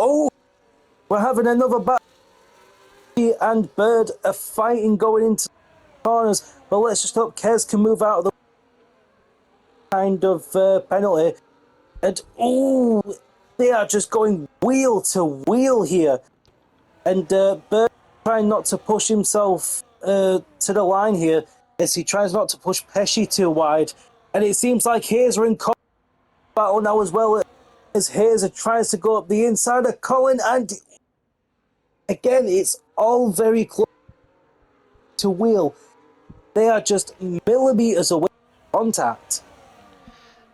we're having another battle. And Bird are fighting going into corners, but let's just hope Kez can move out of the kind of penalty. And they are just going wheel to wheel here. And Bird trying not to push himself to the line here as he tries not to push Pesci too wide. And it seems like Hayes are in battle now as well, as Hayes tries to go up the inside of Colin. And again, it's all very close to wheel. They are just millimetres away from contact.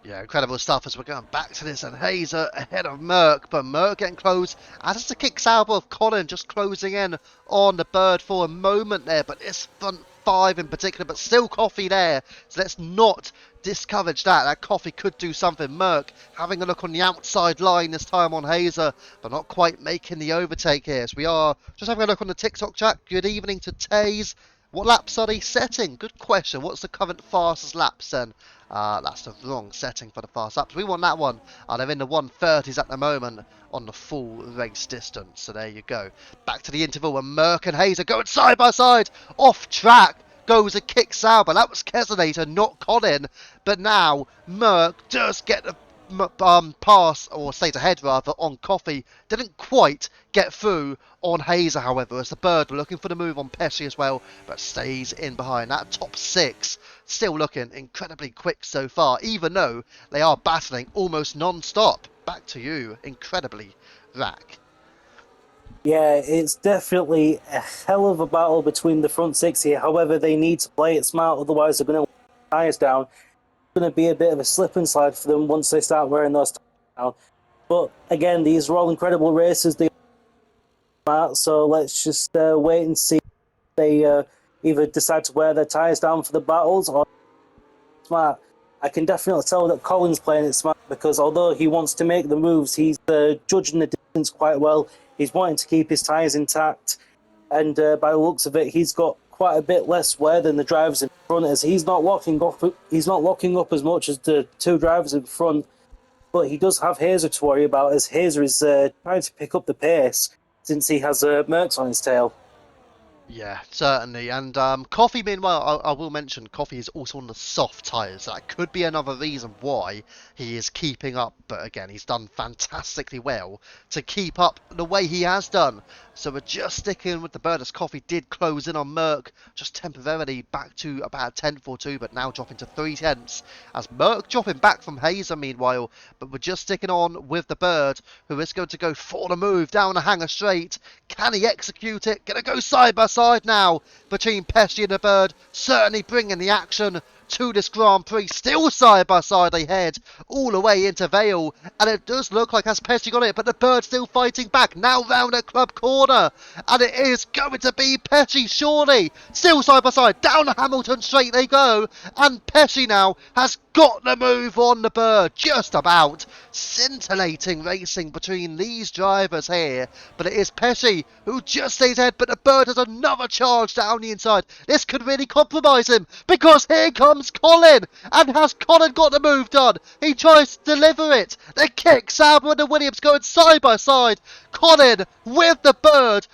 Yeah, incredible stuff as we're going back to this, and Hazer ahead of Merck, but Merck getting close, and it's the kick salvo of Colin just closing in on the bird for a moment there, but this front 5 in particular, but still Coffee there, so let's not discourage that. That Coffee could do something. Merck having a look on the outside line this time on Hazer, but not quite making the overtake here. So we are just having a look on the TikTok chat. Good evening to Taze. What laps are they setting? Good question. What's the current fastest laps then? That's the wrong setting for the fast laps. We want that one. They're in the 130s at the moment on the full race distance. So there you go. Back to the interval where Merck and Hazer going side by side. Off track goes a kick Sauber. That was Keselator, not Colin. But now Merck does get the pass, or stays ahead rather, on Coffee. Didn't quite get through on Hazer, however, as the Bird were looking for the move on Pesci as well, but stays in behind. That top 6 still looking incredibly quick so far, even though they are battling almost non-stop. Back to you, incredibly, Rack. Yeah, it's definitely a hell of a battle between the front 6 here. However, they need to play it smart, otherwise they're going to let the tyres down. It's going to be a bit of a slip and slide for them once they start wearing those tyres down. But again, these are all incredible races. They are, so let's just wait and see if they either decide to wear their tyres down for the battles or smart. I can definitely tell that Colin's playing it smart, because although he wants to make the moves, he's judging the distance quite well. He's wanting to keep his tyres intact, and by the looks of it, he's got quite a bit less wear than the drivers in front, as he's not locking up. He's not locking up as much as the 2 drivers in front, but he does have Hazer to worry about, as Hazer is trying to pick up the pace since he has Merckx on his tail. Yeah, certainly. And Coffee, meanwhile, I will mention, Coffee is also on the soft tyres. That could be another reason why he is keeping up. But again, he's done fantastically well to keep up the way he has done. So we're just sticking with the Bird, as Coffee did close in on Merck, just temporarily back to about a tenth or two, but now dropping to 3 tenths. As Merck dropping back from Hazer, meanwhile. But we're just sticking on with the Bird, who is going to go for the move down the hanger straight. Can he execute it? Gonna go side by side now between Pesci and the Bird, certainly bringing the action to this Grand Prix. Still side by side they head all the way into Vale, and it does look like has Pesci got it, but the Bird still fighting back now round at Club Corner, and it is going to be Pesci surely. Still side by side down the Hamilton straight they go, and Pesci now has got the move on the Bird. Just about scintillating racing between these drivers here, but it is Pesci who just stays ahead, but the Bird has another charge down the inside. This could really compromise him, because here comes Colin, and has Colin got the move done? He tries to deliver it. The kick, Sauber and the Williams going side by side. Colin with the Bird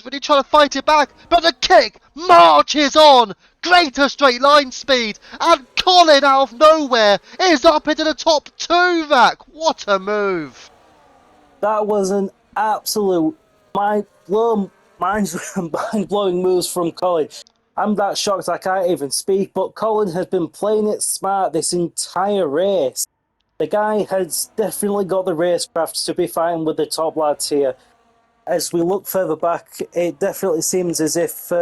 really trying to fight it back, but the kick marches on. Greater straight line speed, and Colin out of nowhere is up into the top 2, Rack. What a move. That was an absolute mind-blowing moves from Colin. I'm that shocked I can't even speak, but Colin has been playing it smart this entire race. The guy has definitely got the racecraft to be fighting with the top lads here. As we look further back, it definitely seems as if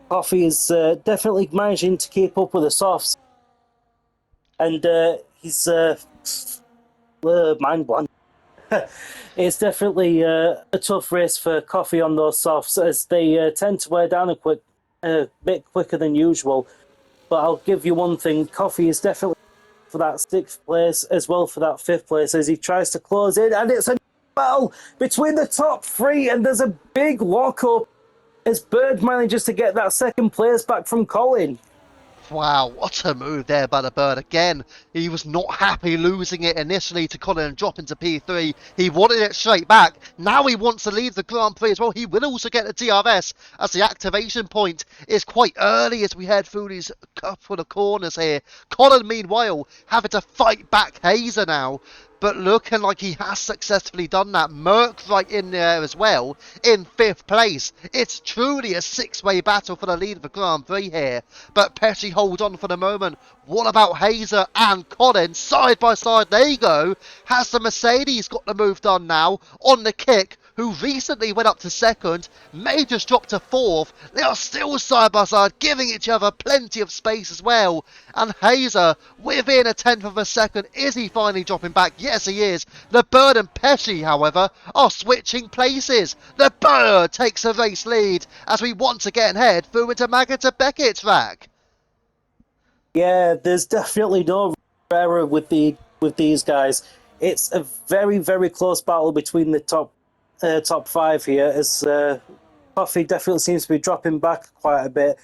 Coffee is definitely managing to keep up with the softs. And he's mind blank. It's definitely a tough race for Coffee on those softs, as they tend to wear down a bit quicker than usual. But I'll give you one thing, Coffee is definitely for that 6th place, as well for that 5th place, as he tries to close in, and it's a battle between the top 3, and there's a big lock-up as Bird manages to get that 2nd place back from Colin. Wow, what a move there by the Bird. Again, he was not happy losing it initially to Colin and dropping to P3. He wanted it straight back. Now he wants to leave the Grand Prix as well. He will also get the DRS, as the activation point is quite early as we head through these couple of corners here. Colin, meanwhile, having to fight back Hazer now, but looking like he has successfully done that. Merck right in there as well, in 5th place. It's truly a 6-way battle for the lead of the Grand Prix here, but Pesci holds on for the moment. What about Hazer and Colin? Side by side they go. Has the Mercedes got the move done now on the kick, who recently went up to 2nd, may just drop to 4th. They are still side by side, giving each other plenty of space as well. And Hazer, within a 10th of a second, is he finally dropping back? Yes, he is. The Bird and Pesci, however, are switching places. The Bird takes a race lead as we once again head through into Magenta Beckett's Rack. Yeah, there's definitely no error with these guys. It's a very close battle between the top five here, as Coffee definitely seems to be dropping back quite a bit,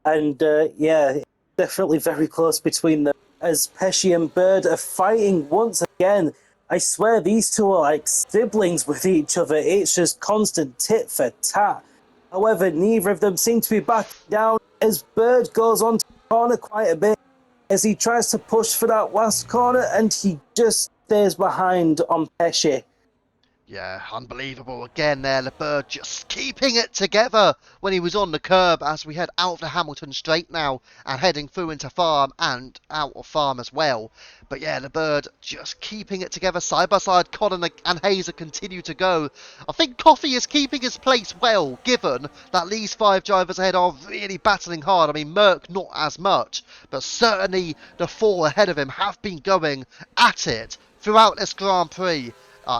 and yeah, definitely very close between them. As Pesci and Bird are fighting once again, I swear these two are like siblings with each other. It's just constant tit for tat. However, neither of them seem to be backing down as Bird goes on to the corner quite a bit as he tries to push for that last corner and he just stays behind on Pesci. Yeah, unbelievable again there. LeBird just keeping it together when he was on the curb as we head out of the Hamilton straight now and heading through into farm and out of farm as well. But yeah, LeBird just keeping it together side by side. Colin and Hazer continue to go. I think Coffey is keeping his place well, given that these five drivers ahead are really battling hard. I mean, Merck not as much, but certainly the four ahead of him have been going at it throughout this Grand Prix.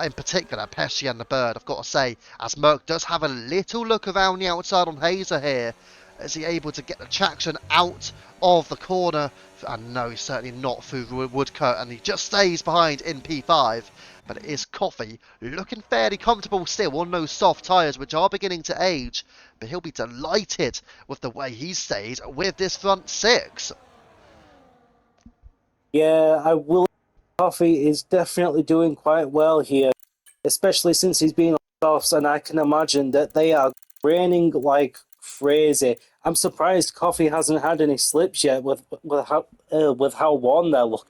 In particular, Pesci and the Bird, I've got to say, as Merck does have a little look around the outside on Hazer here. Is he able to get the traction out of the corner? And no, he's certainly not through Woodcote, and he just stays behind in P5. But it is Coffey looking fairly comfortable still on those soft tyres, which are beginning to age. But he'll be delighted with the way he stays with this front six. Yeah, I will. Coffee is definitely doing quite well here, especially since he's been on softs, and I can imagine that they are raining like crazy. I'm surprised Coffee hasn't had any slips yet with how warm they're looking.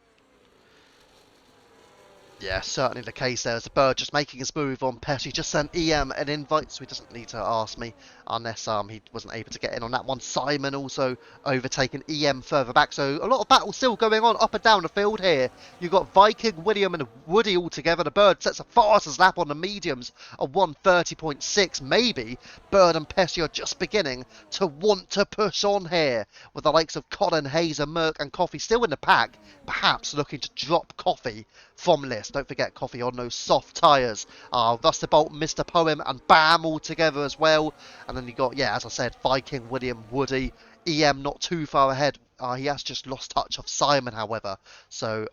Yeah, certainly the case there. As the Bird just making his move on Pesci. Just sent EM an invite, so he doesn't need to ask me unless he wasn't able to get in on that one. Simon also overtaking EM further back. So a lot of battle still going on up and down the field here. You've got Viking, William and Woody all together. The Bird sets a fastest lap on the mediums of 1:30.6 maybe. Bird and Pesci are just beginning to want to push on here with the likes of Colin, Hazer, Merck and Coffey still in the pack. Perhaps looking to drop Coffey from list. Don't forget Coffey on those soft tyres. Rusterbolt, Mr. Poem and Bam all together as well. And then you got, yeah, as I said, Viking, William, Woody. EM not too far ahead. He has just lost touch of Simon, however. So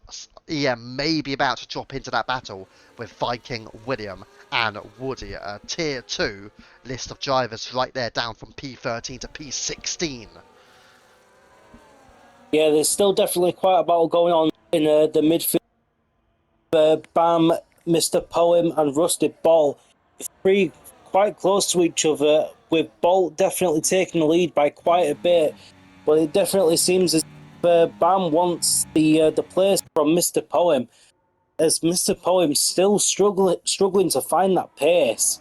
EM may be about to drop into that battle with Viking, William and Woody. A tier 2 list of drivers right there down from P13 to P16. Yeah, there's still definitely quite a battle going on in the midfield. Bam, Mr. Poem, and Rusty Ball, three quite close to each other, with Bolt definitely taking the lead by quite a bit. But it definitely seems as if Bam wants the place from Mr. Poem, as Mr. Poem's still struggling to find that pace.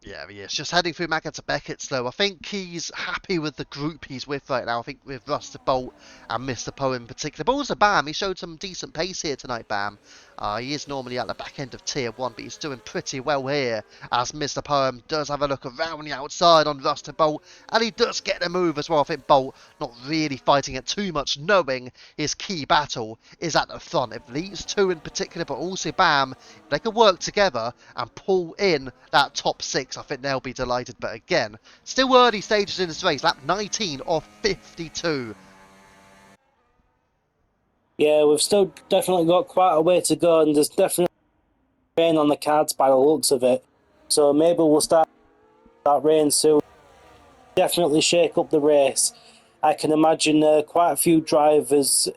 Yeah, he is. Just heading through Magenta Beckett slow. I think he's happy with the group he's with right now. I think with Ruster Bolt and Mr. Poe in particular. But also Bam, he showed some decent pace here tonight, Bam. He is normally at the back end of Tier 1, but he's doing pretty well here. As Mr. Poem does have a look around the outside on Ruster Bolt. And he does get the move as well. I think Bolt not really fighting it too much, knowing his key battle is at the front. If these two in particular, but also Bam, they can work together and pull in that top 6. I think they'll be delighted. But again, still early stages in this race. Lap 19 of 52. Yeah, we've still definitely got quite a way to go, and there's definitely rain on the cards by the looks of it. So maybe we'll start that rain soon. Definitely shake up the race. I can imagine quite a few drivers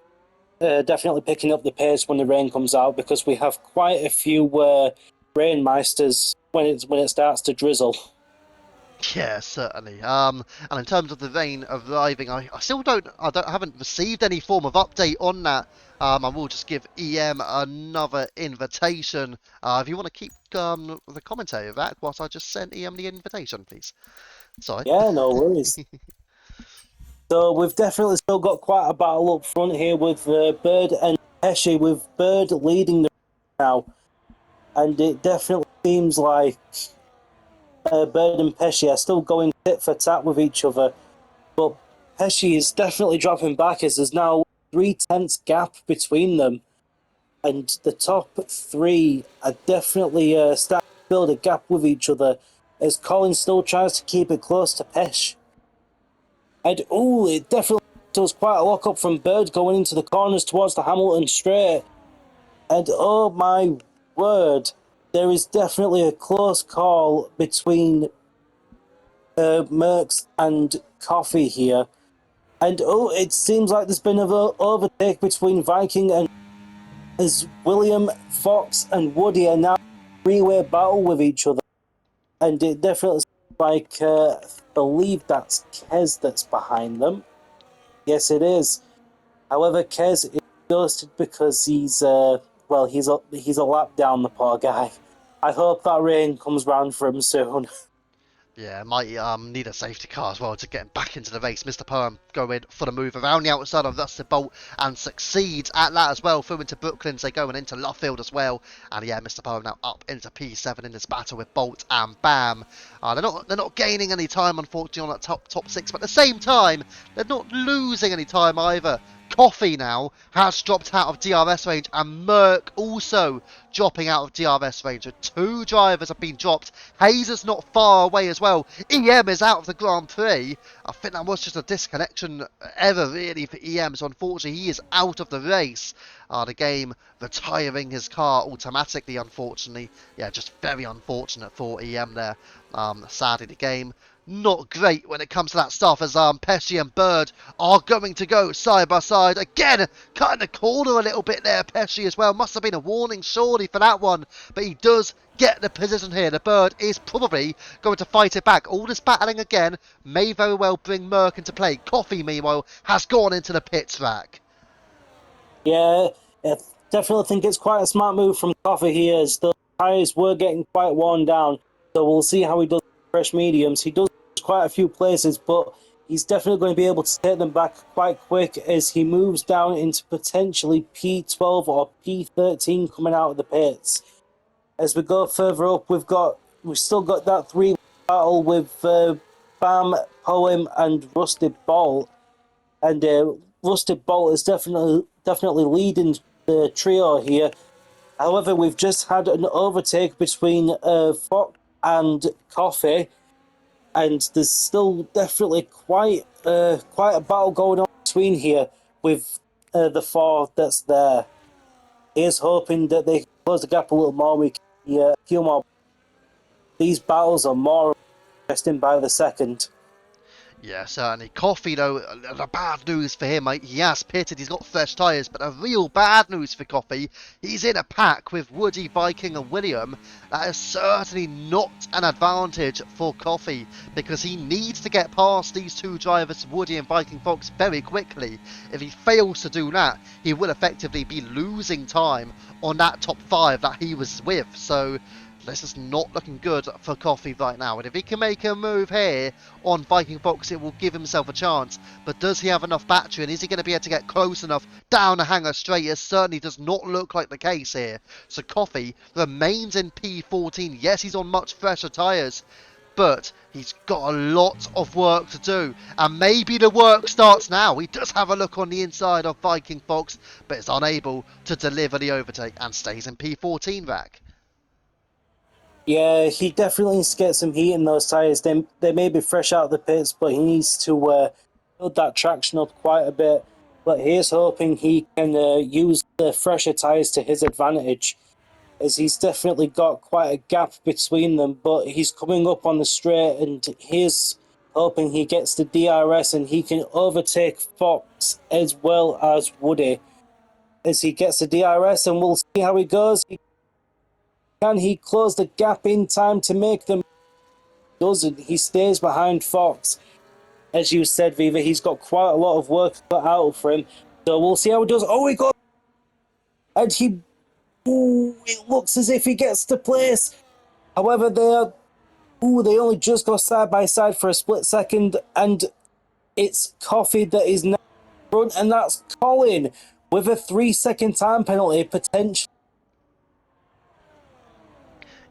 definitely picking up the pace when the rain comes out, because we have quite a few rainmeisters when it starts to drizzle. Yeah, certainly. And in terms of the rain arriving, I haven't received any form of update on that. I will just give EM another invitation. If you want to keep the commentary of that, whilst I just sent EM the invitation, please. Sorry. Yeah, no worries. So we've definitely still got quite a battle up front here with Bird and Pesci, with Bird leading the now, and it definitely seems like Bird and Pesci are still going tit for tat with each other. But Pesci is definitely dropping back, as there's now 3/10 gap between them, and the top three are definitely starting to build a gap with each other, as Colin still tries to keep it close to Pesh. And oh, it definitely was quite a lock up from Bird going into the corners towards the Hamilton straight. And oh my word, there is definitely a close call between Merckx and Coffee here. And oh, it seems like there's been an overtake between Viking and as William, Fox, and Woody are now three-way battle with each other. And it definitely seems like I believe that's Kez that's behind them. Yes, it is. However, Kez is ghosted because he's he's a lap down, the poor guy. I hope that rain comes round for him soon. Yeah, might need a safety car as well to get him back into the race. Mr. Poem going for the move around the outside of Rusty Bolt and succeeds at that as well. Through into Brooklyn, so going into Luffield as well. And yeah, Mr. Poem now up into P7 in this battle with Bolt and Bam. They're not gaining any time, unfortunately, on that top six, but at the same time, they're not losing any time either. Coffee now has dropped out of DRS range, and Merck also dropping out of DRS range. So two drivers have been dropped. Hazer's not far away as well. EM is out of the Grand Prix. I think that was just a disconnection error really for EM, so unfortunately he is out of the race. The game retiring his car automatically, unfortunately. Yeah, just very unfortunate for EM there. Sadly the game not great when it comes to that stuff, as Pesci and Bird are going to go side by side again, cutting the corner a little bit there. Pesci as well, must have been a warning surely for that one, but he does get the position here. The Bird is probably going to fight it back. All this battling again may very well bring Merck into play. Coffee meanwhile has gone into the pits rack. Yeah, I definitely think it's quite a smart move from Coffee here, as the tyres were getting quite worn down. So we'll see how he does with fresh mediums. He does quite a few places, but he's definitely going to be able to take them back quite quick as he moves down into potentially P12 or P13 coming out of the pits. As we go further up, we've still got that three battle with Bam, Poem, and Rusty Bolt, and Rusty Bolt is definitely leading the trio here. However, we've just had an overtake between Fox and Coffee, and there's still definitely quite a battle going on between here with the four that's there. He's hoping that they can close the gap a little more. We can a few more. These battles are more interesting by the second. Yeah, certainly. Coffee, though, the bad news for him, mate. He has pitted, he's got fresh tyres, but the real bad news for Coffee, he's in a pack with Woody, Viking and William. That is certainly not an advantage for Coffee, because he needs to get past these two drivers, Woody and Viking Fox, very quickly. If he fails to do that, he will effectively be losing time on that top five that he was with. So this is not looking good for Coffee right now. And if he can make a move here on Viking Fox, it will give himself a chance. But does he have enough battery? And is he going to be able to get close enough down the hanger straight? It certainly does not look like the case here. So Coffee remains in P14. Yes, he's on much fresher tyres, but he's got a lot of work to do. And maybe the work starts now. He does have a look on the inside of Viking Fox, but is unable to deliver the overtake and stays in P14 rack. Yeah, he definitely needs to get some heat in those tyres. They may be fresh out of the pits, but he needs to build that traction up quite a bit. But he's hoping he can use the fresher tyres to his advantage, as he's definitely got quite a gap between them. But he's coming up on the straight, and he's hoping he gets the DRS and he can overtake Fox as well as Woody. As he gets the DRS, and we'll see how he goes. Can he close the gap in time to make them? Doesn't. He stays behind Fox. As you said, Viva, he's got quite a lot of work put out for him. So we'll see how he does. Oh, he got... And he... Ooh, it looks as if he gets to place. However, they only just go side by side for a split second, and it's Coffee that is now front, and that's Colin with a 3-second time penalty, potentially.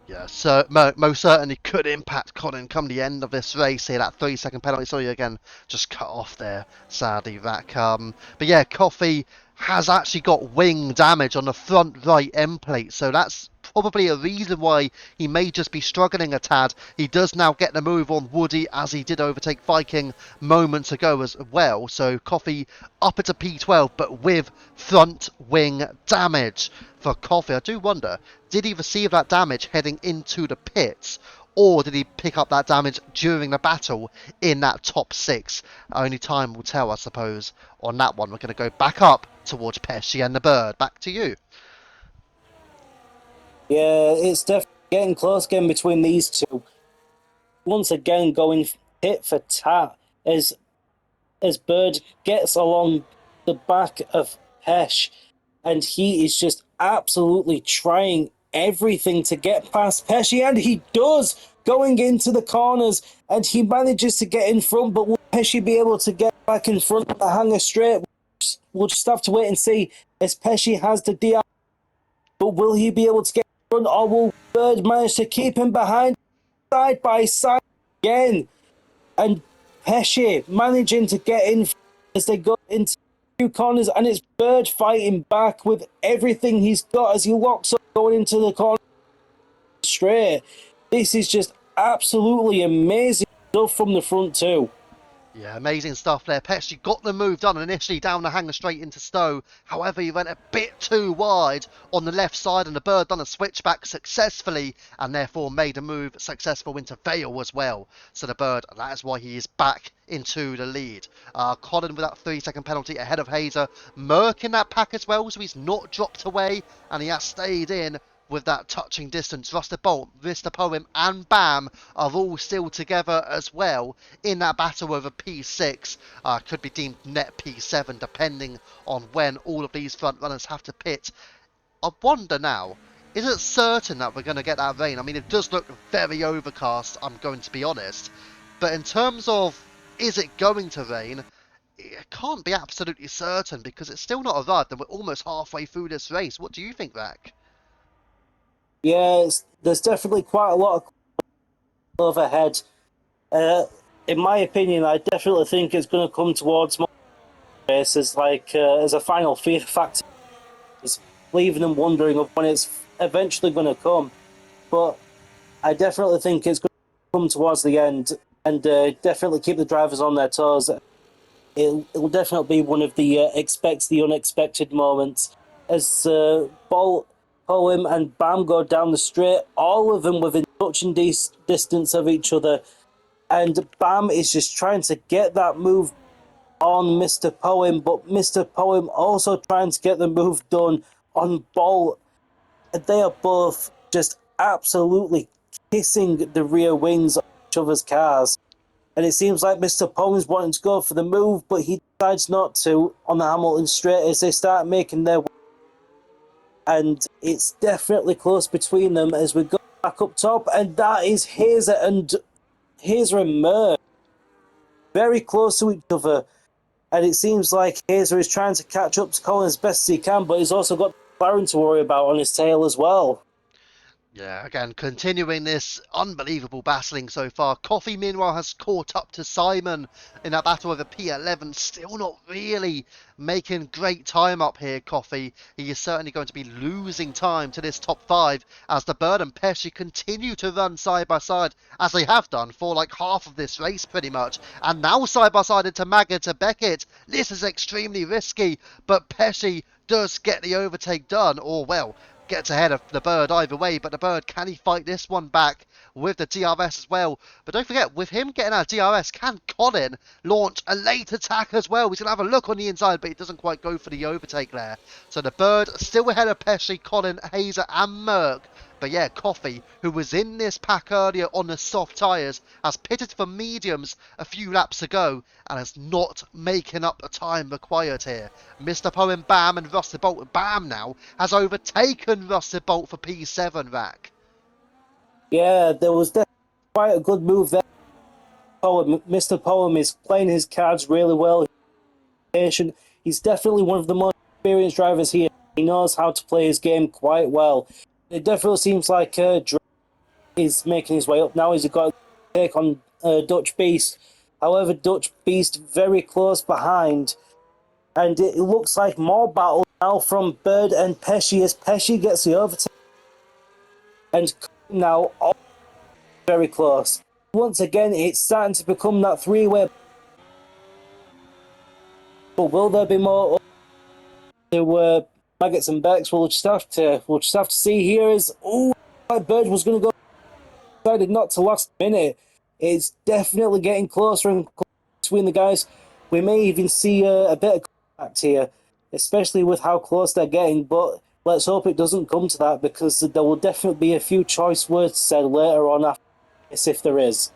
Yeah, so most certainly could impact Colin come the end of this race here. That 3-second penalty, sorry again, just cut off there, sadly. But yeah, Coffee has actually got wing damage on the front right end plate, so that's probably a reason why he may just be struggling a tad. He does now get the move on Woody, as he did overtake Viking moments ago as well. So Coffee up at a P12, but with front wing damage for Coffee. I do wonder, did he receive that damage heading into the pits, or did he pick up that damage during the battle in that top 6? Only time will tell, I suppose, on that one. We're going to go back up towards Pesci and the Bird. Back to you. Yeah, it's definitely getting close again between these two. Once again, going tit for tat as Bird gets along the back of Pesh, and he is just absolutely trying everything to get past Pesci, and he does, going into the corners, and he manages to get in front, but will Pesci be able to get back in front of the hanger straight? We'll just have to wait and see, as Pesci has the DR, but will he be able to get in front, or will Bird manage to keep him behind side by side again? And Pesci managing to get in as they go into two corners, and it's Bird fighting back with everything he's got as he locks up going into the corner straight. This is just absolutely amazing stuff from the front two. Yeah, amazing stuff there. Pesci got the move done initially down the hanger straight into Stowe. However, he went a bit too wide on the left side, and the Bird done a switchback successfully and therefore made a move successful into Vale as well. So the Bird, that is why he is back into the lead. Colin with that 3-second penalty ahead of Hazer. Merck in that pack as well, so he's not dropped away and he has stayed in with that touching distance. Rusted Bolt, Mr. Poem and Bam are all still together as well in that battle over P6. Could be deemed net P7 depending on when all of these front runners have to pit. I wonder now, is it certain that we're going to get that rain? I mean, it does look very overcast, I'm going to be honest. But in terms of, is it going to rain? It can't be absolutely certain because it's still not arrived and we're almost halfway through this race. What do you think, Zach? Yeah, there's definitely quite a lot of overhead. In my opinion, I definitely think it's going to come towards more races, like as a final fear factor, leaving them wondering of when it's eventually going to come. But I definitely think it's going to come towards the end, and definitely keep the drivers on their toes. It'll definitely be one of the expect the unexpected moments as Bolt, Poem, and Bam go down the straight, all of them within touching distance of each other. And Bam is just trying to get that move on Mr. Poem, but Mr. Poem also trying to get the move done on Bolt. They are both just absolutely kissing the rear wings of each other's cars. And it seems like Mr. Poem's wanting to go for the move, but he decides not to on the Hamilton straight as they start making their way. And it's definitely close between them as we go back up top, and that is Hazer and Merck very close to each other. And it seems like Hazer is trying to catch up to Colin as best as he can, but he's also got McLaren to worry about on his tail as well. Yeah, again, continuing this unbelievable battling so far. Coffee, meanwhile, has caught up to Simon in that battle over P11. Still not really making great time up here, Coffee. He is certainly going to be losing time to this top 5 as the Bird and Pesci continue to run side by side, as they have done for like half of this race pretty much. And now side by side into Maggard to Beckett. This is extremely risky, but Pesci does get the overtake done, or well, gets ahead of the Bird either way, but the Bird, can he fight this one back with the DRS as well? But don't forget, with him getting out DRS, can Colin launch a late attack as well? He's going to have a look on the inside, but it doesn't quite go for the overtake there. So the Bird still ahead of Pesci, Colin, Hazer and Merck. But yeah, Coffee, who was in this pack earlier on the soft tyres, has pitted for mediums a few laps ago and is not making up the time required here. Mr. Poem, Bam and Rusted Bolt. Bam now has overtaken Rusted Bolt for P7, Rack. Yeah, there was definitely quite a good move there. Mr. Poem is playing his cards really well. He's definitely one of the most experienced drivers here. He knows how to play his game quite well. It definitely seems like is making his way up now. He's got to take on Dutch Beast. However, Dutch Beast very close behind. And it looks like more battle now from Bird and Pesci as Pesci gets the overtake. and now all very close. Once again, it's starting to become that three-way. But will there be more to Maggots and Becks? We'll just have to see here. Is Bird was going to go, decided not to last minute. It's definitely getting closer and closer between the guys. We may even see a bit of contact here, especially with how close they're getting. But let's hope it doesn't come to that, because there will definitely be a few choice words said later on after this, if there is.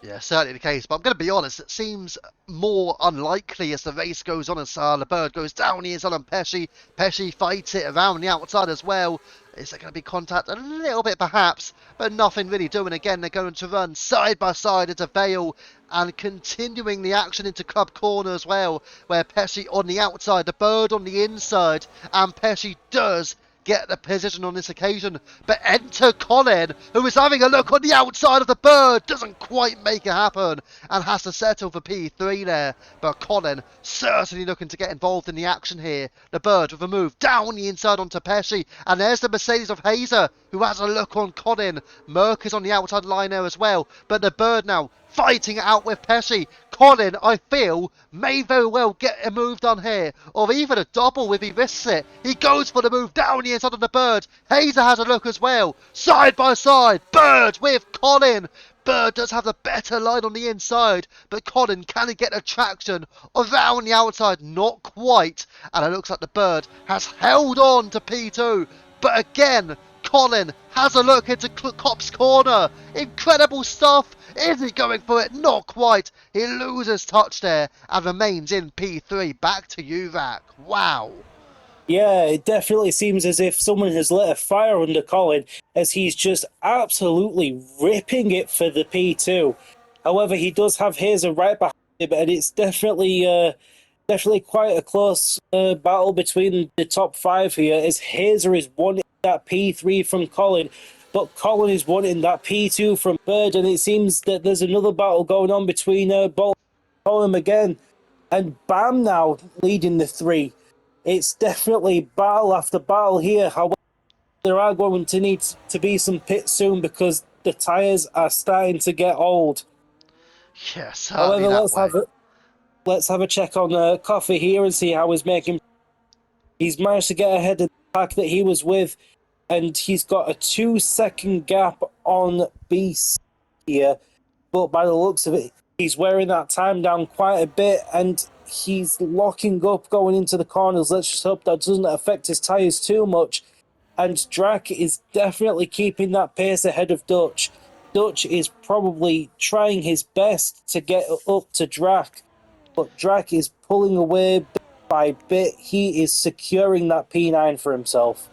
Yeah, certainly the case. But I'm going to be honest, it seems more unlikely as the race goes on, as the bird goes down the inside on Pesci. Pesci fights it around the outside as well. Is there going to be contact? A little bit perhaps, but nothing really doing. Again, they're going to run side by side into Vale and continuing the action into Club Corner as well, where Pesci on the outside, the bird on the inside, and Pesci does get the position on this occasion, but enter Colin, who is having a look on the outside of the bird, doesn't quite make it happen, and has to settle for P3 there, but Colin certainly looking to get involved in the action here. The bird with a move down the inside onto Pesci, and there's the Mercedes of Hazer, who has a look on Colin. Merck is on the outside line there as well, but the bird now fighting it out with Pesci. Colin, I feel, may very well get a move done here, or even a double if he risks it. He goes for the move down the inside of the bird. Hazer has a look as well. Side by side, Bird with Colin. Bird does have the better line on the inside, but Colin, can he get the traction around the outside? Not quite, and it looks like the bird has held on to P2, but again, Colin has a look into Cop's corner. Incredible stuff. Is he going for it? Not quite. He loses touch there and remains in P3. Back to you, Rack. Wow. Yeah, it definitely seems as if someone has lit a fire under Colin, as he's just absolutely ripping it for the P2. However, he does have Hazer right behind him, and it's definitely quite a close battle between the top five here, as Hazer is wanting that P3 from Colin, but Colin is wanting that P2 from Bird, and it seems that there's another battle going on between Bolt and Colin again, and Bam now leading the three. It's definitely battle after battle here. However, there are going to need to be some pits soon, because the tyres are starting to get old. Yeah, certainly However, that way. let's have a check on Coffee here and see how he's making. He's managed to get ahead of the pack that he was with, and he's got a 2-second gap on Beast here. But by the looks of it, he's wearing that time down quite a bit, and he's locking up going into the corners. Let's just hope that doesn't affect his tyres too much. And Drac is definitely keeping that pace ahead of Dutch. Dutch is probably trying his best to get up to Drac, but Drac is pulling away bit by bit. He is securing that P9 for himself.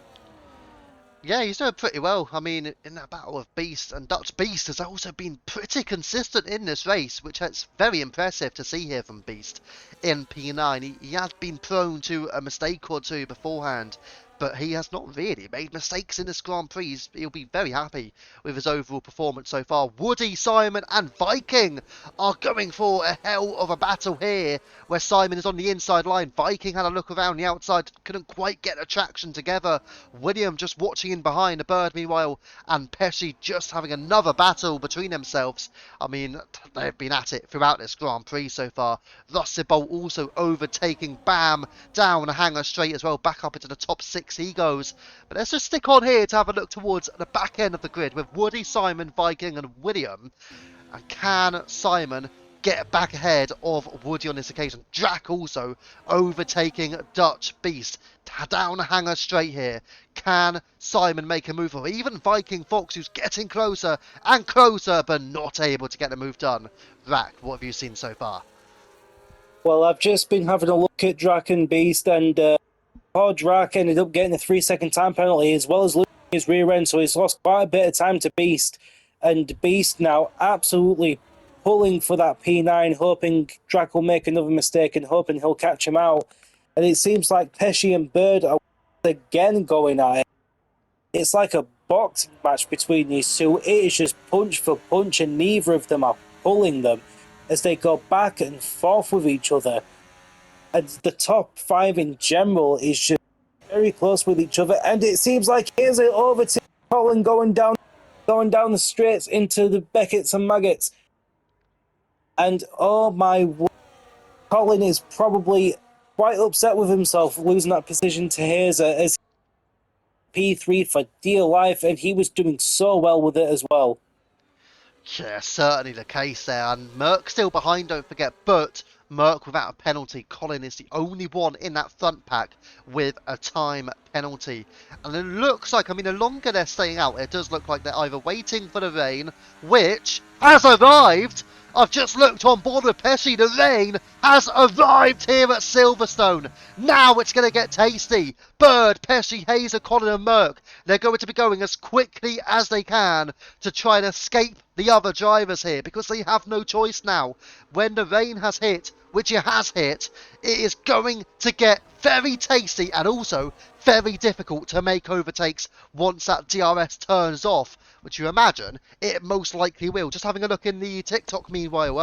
Yeah, he's doing pretty well. I mean, in that battle of Beast, and Dutch Beast has also been pretty consistent in this race, which is very impressive to see here from Beast in P9. He has been prone to a mistake or two beforehand, but he has not really made mistakes in this Grand Prix. He'll be very happy with his overall performance so far. Woody, Simon and Viking are going for a hell of a battle here, where Simon is on the inside line. Viking had a look around the outside, couldn't quite get the traction together. William just watching in behind, the bird meanwhile, and Pesci just having another battle between themselves. I mean, they've been at it throughout this Grand Prix so far. Russell also overtaking Bam down a hanger straight as well, back up into the top 6 he goes. But let's just stick on here to have a look towards the back end of the grid with Woody, Simon, Viking and William. And can Simon get back ahead of Woody on this occasion? Drac also overtaking Dutch Beast down a hanger straight here. Can Simon make a move, or even Viking Fox, who's getting closer and closer but not able to get the move done? Rack, what have you seen so far? Well, I've just been having a look at Drac and Beast, and poor Drac ended up getting a 3-second time penalty, as well as losing his rear end, so he's lost quite a bit of time to Beast. And Beast now absolutely pulling for that P9, hoping Drac will make another mistake and hoping he'll catch him out. And it seems like Pesci and Bird are again going at it. It's like a boxing match between these two. It is just punch for punch, and neither of them are pulling them as they go back and forth with each other. And the top 5 in general is just very close with each other. And it seems like here's it over to Colin going down the straights into the Beckett's and Maggots. And oh my word, Colin is probably quite upset with himself losing that position to Hazer as P3 for dear life, and he was doing so well with it as well. Yeah, certainly the case there. And Merck still behind, don't forget, but Merck without a penalty. Colin is the only one in that front pack with a time penalty. And it looks like, I mean, the longer they're staying out, it does look like they're either waiting for the rain, which has arrived. I've just looked on board with Pesci. The rain has arrived here at Silverstone. Now it's going to get tasty. Bird, Pesci, Hazer, Colin and Merck. They're going to be going as quickly as they can to try and escape the other drivers here because they have no choice now. When the rain has hit, which it has hit, it is going to get very tasty and also very difficult to make overtakes once that DRS turns off, which you imagine it most likely will. Just having a look in the TikTok meanwhile.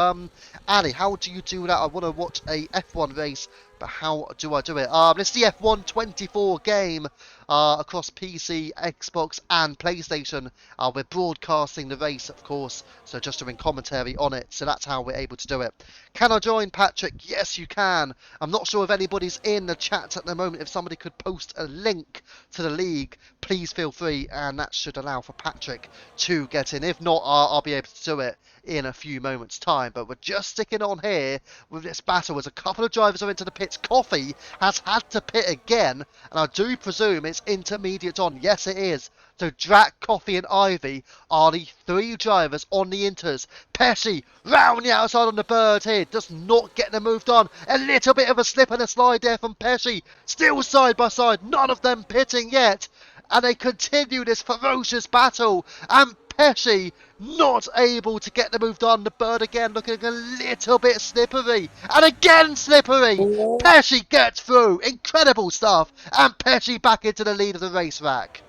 Ali, how do you do that? I want to watch a F1 race, but how do I do it? It's the F1 24 game across PC, Xbox and PlayStation. We're broadcasting the race, of course, so just doing commentary on it. So that's how we're able to do it. Can I join, Patrick? Yes, you can. I'm not sure if anybody's in the chat at the moment. If somebody could post a link to the league, please feel free, and that should allow for Patrick to get in. If not, I'll be able to do it in a few moments' time. But we're just sticking on here with this battle as a couple of drivers are into the pits. Coffee has had to pit again, and I do presume it's intermediate on. Yes, it is. So Drac, Coffee and Ivy are the three drivers on the inters. Pesci round the outside on the bird here, does not get them moved on. A little bit of a slip and a slide there from Pesci. Still side by side, none of them pitting yet. And they continue this ferocious battle. And Pesci not able to get the move done. The bird again looking a little bit slippery. And again slippery. Pesci gets through. Incredible stuff. And Pesci back into the lead of the racetrack.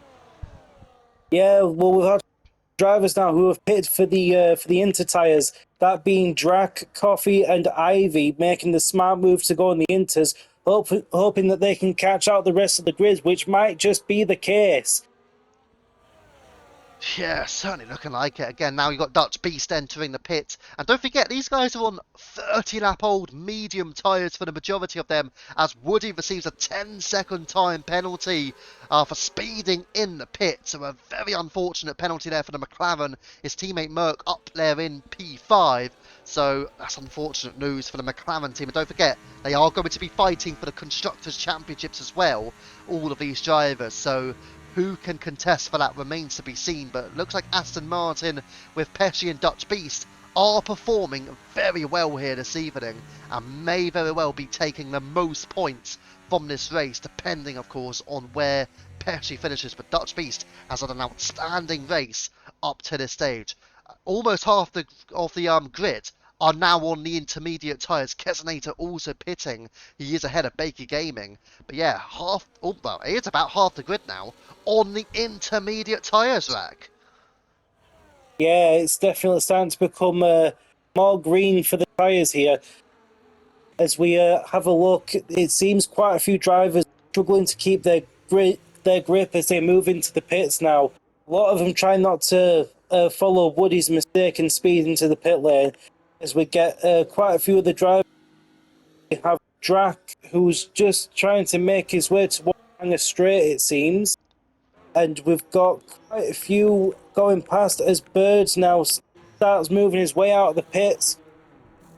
Yeah, well, we've had drivers now who have pitted for the Inter tyres. That being Drac, Coffee, and Ivy, making the smart move to go on the Inters, hoping that they can catch out the rest of the grid, which might just be the case. Yeah, certainly looking like it. Again, now you've got Dutch Beast entering the pit. And don't forget, these guys are on 30-lap-old medium tyres for the majority of them, as Woody receives a 10-second time penalty for speeding in the pit. So a very unfortunate penalty there for the McLaren. His teammate Merck up there in P5. So that's unfortunate news for the McLaren team. And don't forget, they are going to be fighting for the Constructors' Championships as well, all of these drivers. So who can contest for that remains to be seen, but it looks like Aston Martin with Pesci and Dutch Beast are performing very well here this evening and may very well be taking the most points from this race, depending of course on where Pesci finishes. But Dutch Beast has had an outstanding race up to this stage. Almost half the grid are now on the intermediate tyres. Kesenator also pitting. He is ahead of Baker Gaming. But yeah, it's about half the grid now on the intermediate tyres rack. Yeah, it's definitely starting to become more green for the tyres here. As we have a look, it seems quite a few drivers struggling to keep their grip as they move into the pits now. A lot of them try not to follow Woody's mistake and speed into the pit lane. As we get quite a few of the drivers, we have Drac, who's just trying to make his way towards a straight, it seems. And we've got quite a few going past as Birds now starts moving his way out of the pits.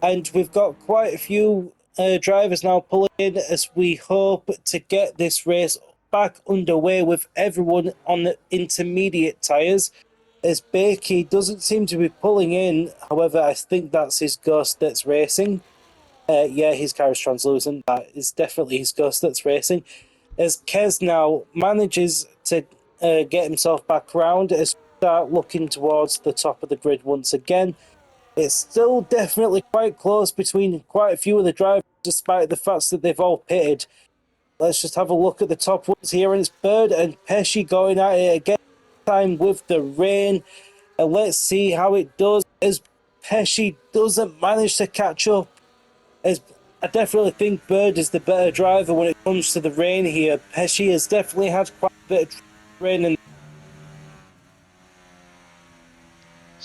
And we've got quite a few drivers now pulling in as we hope to get this race back underway with everyone on the intermediate tyres. As Bakey doesn't seem to be pulling in, however, I think that's his Ghost that's racing. Yeah, his car is translucent. That is definitely his Ghost that's racing. As Kez now manages to get himself back round, as we start looking towards the top of the grid once again. It's still definitely quite close between quite a few of the drivers, despite the fact that they've all pitted. Let's just have a look at the top ones here, and it's Bird and Pesci going at it again, time with the rain. And let's see how it does as Pesci doesn't manage to catch up. As I definitely think Bird is the better driver when it comes to the rain here. Pesci has definitely had quite a bit of rain, and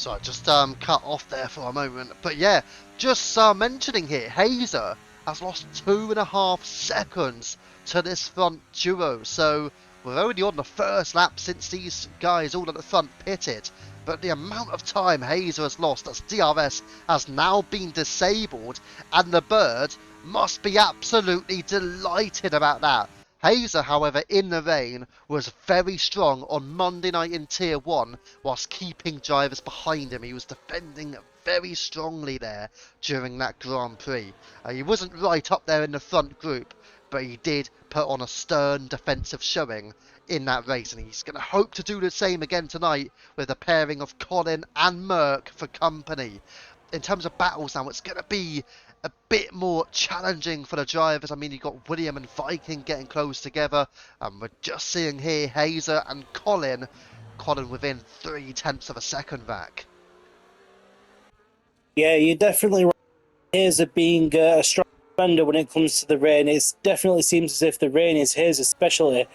So I just cut off there for a moment. But yeah, just mentioning here, Hazer has lost 2.5 seconds to this front duo. So we're only on the first lap since these guys all at the front pitted. But the amount of time Hazer has lost as DRS has now been disabled, and the bird must be absolutely delighted about that. Hazer, however, in the rain, was very strong on Monday night in Tier 1 whilst keeping drivers behind him. He was defending very strongly there during that Grand Prix. He wasn't right up there in the front group, but he did put on a stern defensive showing in that race, and he's going to hope to do the same again tonight with a pairing of Colin and Merck for company. In terms of battles now, it's going to be a bit more challenging for the drivers. I mean, you've got William and Viking getting close together, and we're just seeing here Hazer and Colin within 0.3 of a second back. Yeah, you're definitely right. Hazer being a strong defender when it comes to the rain. It definitely seems as if the rain is Hazer's specialty.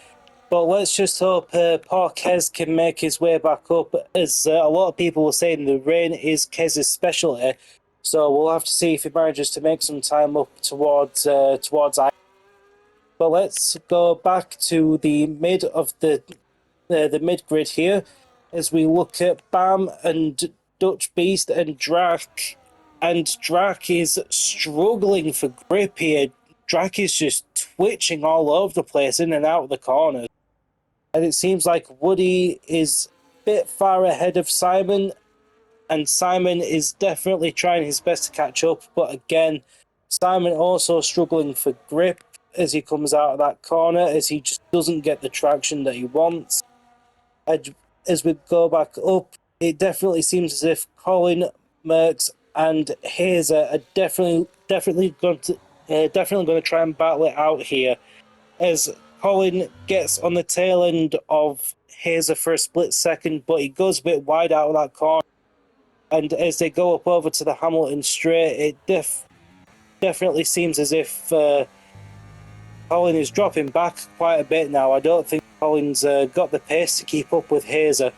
But let's just hope Kez can make his way back up, as a lot of people were saying the rain is Kez's specialty. So we'll have to see if he manages to make some time up towards But let's go back to the mid of the mid grid here, as we look at Bam and Dutch Beast and Drac. And Drac is struggling for grip here. Drac is just twitching all over the place, in and out of the corners. And it seems like Woody is a bit far ahead of Simon, and Simon is definitely trying his best to catch up. But again, Simon also struggling for grip as he comes out of that corner, as he just doesn't get the traction that he wants. And as we go back up, it definitely seems as if Colin, Merckx, and Hazer are definitely going to try and battle it out here, as Colin gets on the tail end of Hazer for a split second, but he goes a bit wide out of that corner. And as they go up over to the Hamilton straight, it definitely seems as if Colin is dropping back quite a bit now. I don't think Colin's got the pace to keep up with Hazer.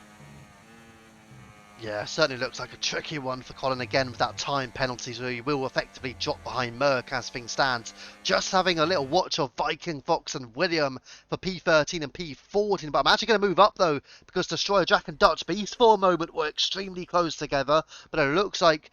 Yeah, certainly looks like a tricky one for Colin again with that time penalty, so he will effectively drop behind Merck as things stand. Just having a little watch of Viking, Fox and William for P13 and P14, but I'm actually going to move up though, because Destroyer Jack and Dutch Beast for a moment were extremely close together, but it looks like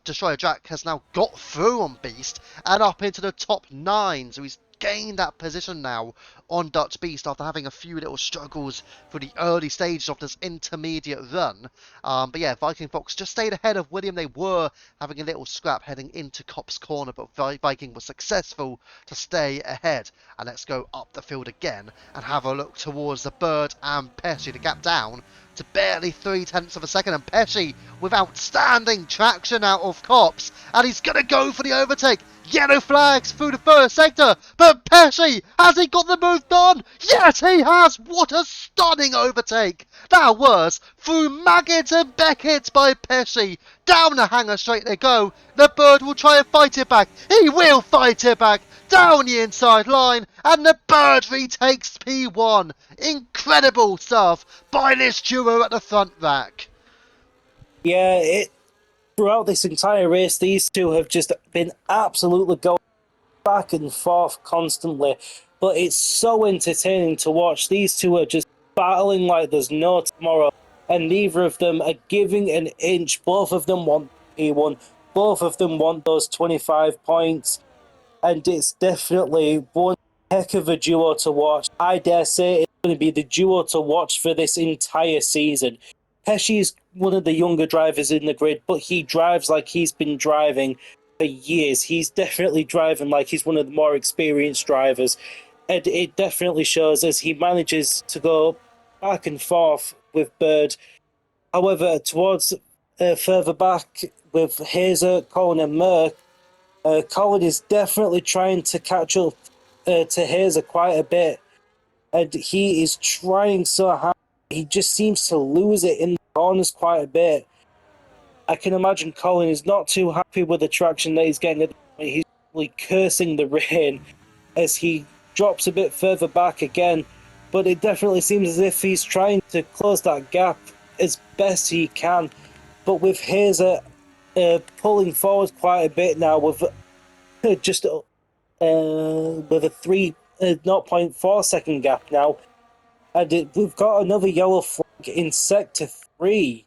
Destroyer Jack has now got through on Beast and up into the top 9, so he's gained that position now on Dutch Beast after having a few little struggles for the early stages of this intermediate run. But yeah, Viking Fox just stayed ahead of William. They were having a little scrap heading into Cop's corner, but Viking was successful to stay ahead. And let's go up the field again and have a look towards the Bird and Pesci. The gap down to barely 0.3 of a second, and Pesci with outstanding traction out of Cops, and he's going to go for the overtake. Yellow flags through the first sector, but Pesci, has he got the move done? Yes, he has! What a stunning overtake! That was through Maggots and Beckett by Pesci. Down the hanger straight they go. The Bird will try and fight it back. He will fight it back. Down the inside line, and the Bird retakes P1. Incredible stuff by this duo at the front rack. Yeah, throughout this entire race, these two have just been absolutely going back and forth constantly. But it's so entertaining to watch. These two are just battling like there's no tomorrow, and neither of them are giving an inch. Both of them want P1. Both of them want those 25 points. And it's definitely one heck of a duo to watch. I dare say it's going to be the duo to watch for this entire season. Pesci is one of the younger drivers in the grid, but he drives like he's been driving for years. He's definitely driving like he's one of the more experienced drivers. And it definitely shows as he manages to go back and forth with Bird. However, towards further back with Hazer, Colin and Merck, Colin is definitely trying to catch up to Hazer quite a bit, and he is trying so hard. He just seems to lose it in the corners quite a bit. I can imagine Colin is not too happy with the traction that he's getting at the moment. He's really cursing the rain as he drops a bit further back again, but it definitely seems as if he's trying to close that gap as best he can. but with Hazer pulling forward quite a bit now, with just with a 0.4 second gap now, and we've got another yellow flag in sector 3.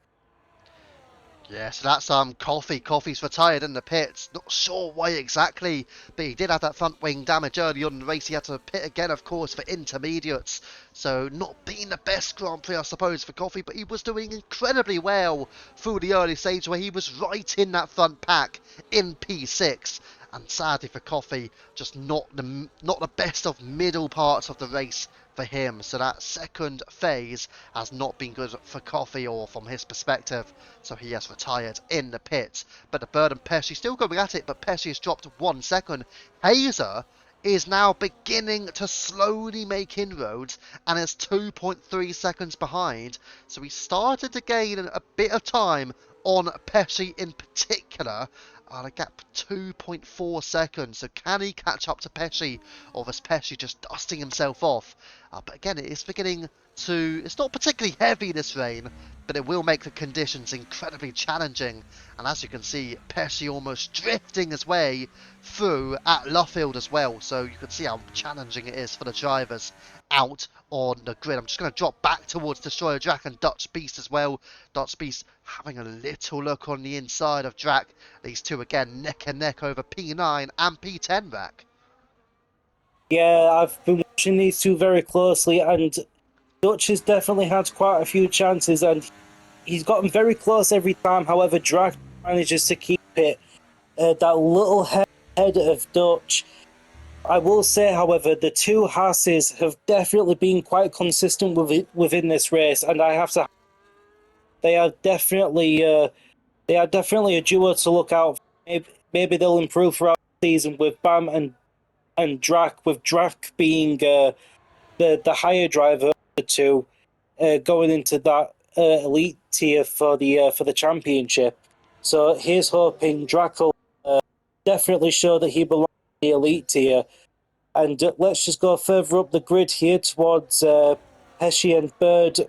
Yeah, so that's Coffee. Coffee's retired in the pits. Not sure why exactly, but he did have that front wing damage early on in the race. He had to pit again, of course, for intermediates. So not being the best Grand Prix, I suppose, for Coffee, but he was doing incredibly well through the early stage where he was right in that front pack in P6. And sadly for Coffee, just not the best of middle parts of the race for him. So that second phase has not been good for Coffee or from his perspective. So he has retired in the pits. But the Bird and Pesci still going at it, but Pesci has dropped 1 second. Hazer is now beginning to slowly make inroads and is 2.3 seconds behind. So he started to gain a bit of time on Pesci in particular. A gap 2.4 seconds. So can he catch up to Pesci, or is Pesci just dusting himself off? But again, it is beginning to... It's not particularly heavy, this rain, but it will make the conditions incredibly challenging. And as you can see, Pesci almost drifting his way through at Luffield as well. So you can see how challenging it is for the drivers out on the grid. I'm just going to drop back towards Destroyer Drac and Dutch Beast as well. Dutch Beast having a little look on the inside of Drac. These two again neck and neck over P9 and P10 rack. Yeah, I've been watching these two very closely, and Dutch has definitely had quite a few chances, and he's gotten very close every time. However, Drac manages to keep it that little head of Dutch. I will say, however, the two Hasses have definitely been quite consistent within this race, and I have to. They are definitely a duo to look out for. Maybe they'll improve throughout the season with Bam and Drac. With Drac being the higher driver of the two, going into that elite tier for the championship. So here's hoping Drac will definitely show that he belongs in the elite tier. And let's just go further up the grid here towards Pesci and Bird.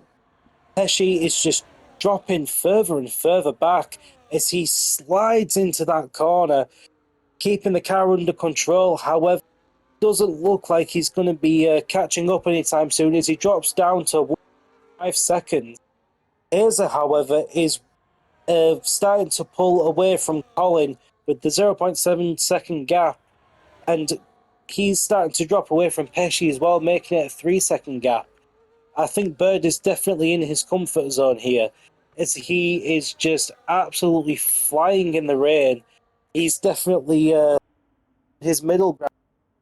Pesci is just dropping further and further back as he slides into that corner, keeping the car under control. However, it doesn't look like he's going to be catching up anytime soon as he drops down to 5 seconds. Hazer, however, is starting to pull away from Colin with the 0.7 second gap, and he's starting to drop away from Pesci as well, making it a 3 second gap. I think Bird is definitely in his comfort zone here, as he is just absolutely flying in the rain. He's definitely his middle ground,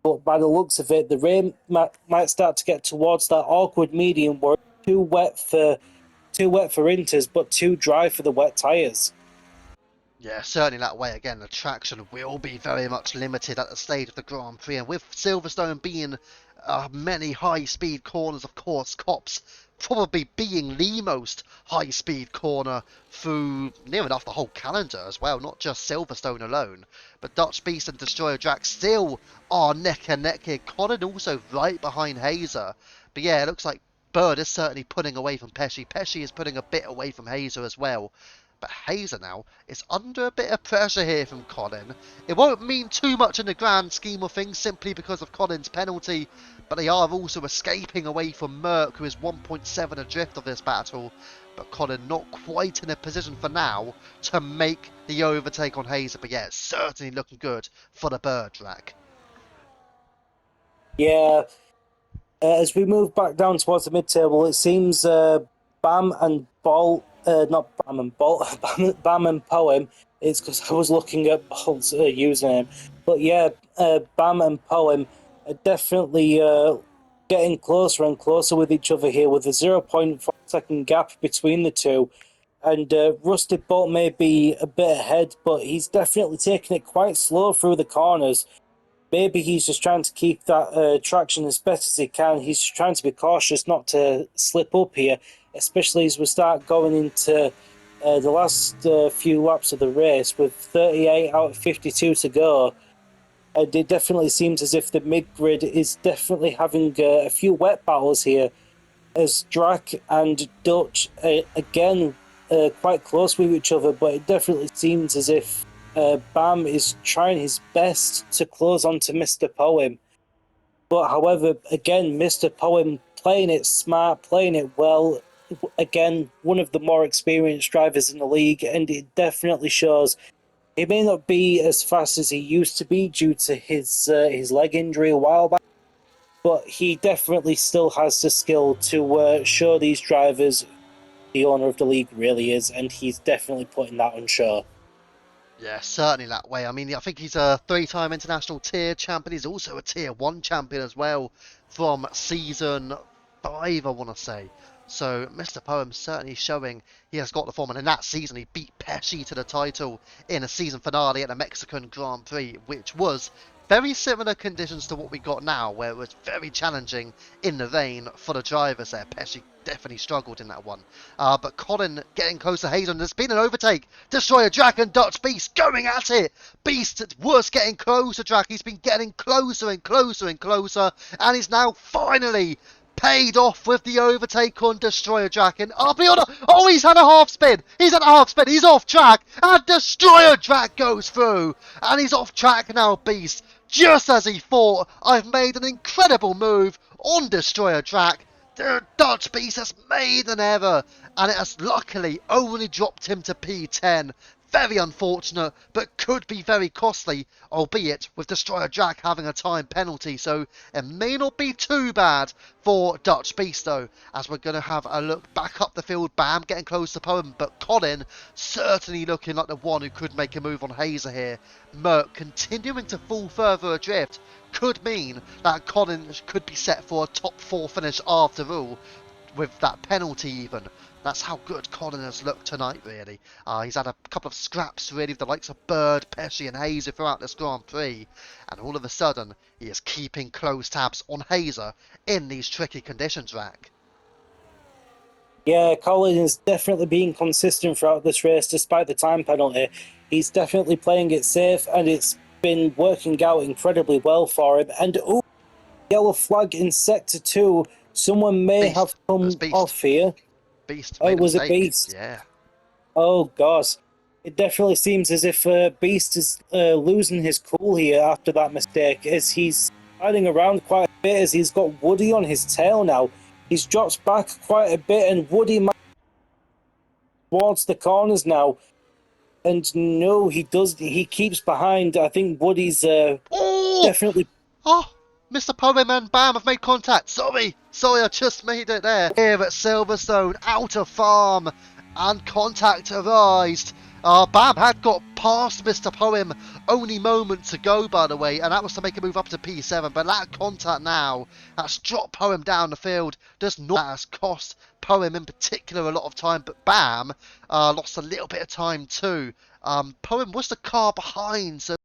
but by the looks of it, the rain might start to get towards that awkward medium where it's too wet for inters, but too dry for the wet tyres. Yeah, certainly that way. Again, the traction will be very much limited at the stage of the Grand Prix, and with Silverstone being many high-speed corners, of course, Copse probably being the most high-speed corner through near enough the whole calendar as well, not just Silverstone alone. But Dutch Beast and Destroyer Drac still are neck and neck here. Colin also right behind Hazer. But yeah, it looks like Bird is certainly putting away from Pesci. Pesci is putting a bit away from Hazer as well. But Hazer now is under a bit of pressure here from Colin. It won't mean too much in the grand scheme of things simply because of Colin's penalty, but they are also escaping away from Merck, who is 1.7 adrift of this battle. But Colin not quite in a position for now to make the overtake on Hazer. But yeah, it's certainly looking good for the Bird rack. Yeah, as we move back down towards the mid-table, it seems Bam and Bolt, not Bam and Bolt, Bam and Poem. It's because I was looking at Bolt's username. But yeah, Bam and Poem are definitely getting closer and closer with each other here with a 0.4 second gap between the two. And Rusted Bolt may be a bit ahead, but he's definitely taking it quite slow through the corners. Maybe he's just trying to keep that traction as best as he can. He's trying to be cautious not to slip up here, especially as we start going into the last few laps of the race with 38 out of 52 to go. And it definitely seems as if the mid-grid is definitely having a few wet battles here, as Drac and Dutch again quite close with each other, but it definitely seems as if Bam is trying his best to close onto Mr. Poem. But however, again, Mr. Poem playing it smart, playing it well. Again, one of the more experienced drivers in the league, and it definitely shows. He may not be as fast as he used to be due to his leg injury a while back, but he definitely still has the skill to show these drivers the owner of the league really is, and he's definitely putting that on show. Yeah, certainly that way. I mean, I think he's a three-time international tier champion. He's also a tier one champion as well from season five, I want to say. So Mr. Poem's certainly showing he has got the form. And in that season, he beat Pesci to the title in a season finale at the Mexican Grand Prix, which was very similar conditions to what we got now, where it was very challenging in the rain for the drivers there. Pesci definitely struggled in that one. But Colin getting close to Hazen. There's been an overtake. Destroyer Drac and Dutch Beast going at it. Beast was getting closer, Drac. He's been getting closer and closer and closer. And he's now finally paid off with the overtake on Destroyer Drac. And I'll be honest. Oh, he's had a half spin. He's had a half spin. He's off track. And Destroyer Drac goes through. And he's off track now, Beast. Just as he thought, I've made an incredible move on Destroyer Drac. The Dutch Beast has made an error, and it has luckily only dropped him to P10. Very unfortunate, but could be very costly, albeit with Destroyer Drac having a time penalty, so it may not be too bad for Dutch Beast though, as we're going to have a look back up the field. Bam getting close to Poem, but Colin certainly looking like the one who could make a move on Hazer here. Merck continuing to fall further adrift could mean that Colin could be set for a top 4 finish after all, with that penalty even. That's how good Colin has looked tonight, really. He's had a couple of scraps, really, with the likes of Bird, Pesci and Hazer throughout this Grand Prix. And all of a sudden, he is keeping close tabs on Hazer in these tricky conditions, Rack. Yeah, Colin is definitely being consistent throughout this race despite the time penalty. He's definitely playing it safe, and it's been working out incredibly well for him. And oh, yellow flag in sector 2. Someone may have Beast. It was come Beast. off here. Beast Oh, made it a was a mistake. Beast. Yeah. Oh, gosh. It definitely seems as if Beast is losing his cool here after that mistake, as he's sliding around quite a bit, as he's got Woody on his tail now. He's dropped back quite a bit, and Woody might towards the corners now. And no, he does. He keeps behind. I think Woody's Oh! definitely. Oh! Mr. Poem and Bam have made contact. Sorry, I just made it there. Here at Silverstone, out of farm, and contact arised. Bam had got past Mr. Poem only moments ago, by the way, and that was to make a move up to P7. But that contact now, that's dropped Poem down the field, does not. That has cost Poem in particular a lot of time. But Bam lost a little bit of time too. Poem was the car behind, so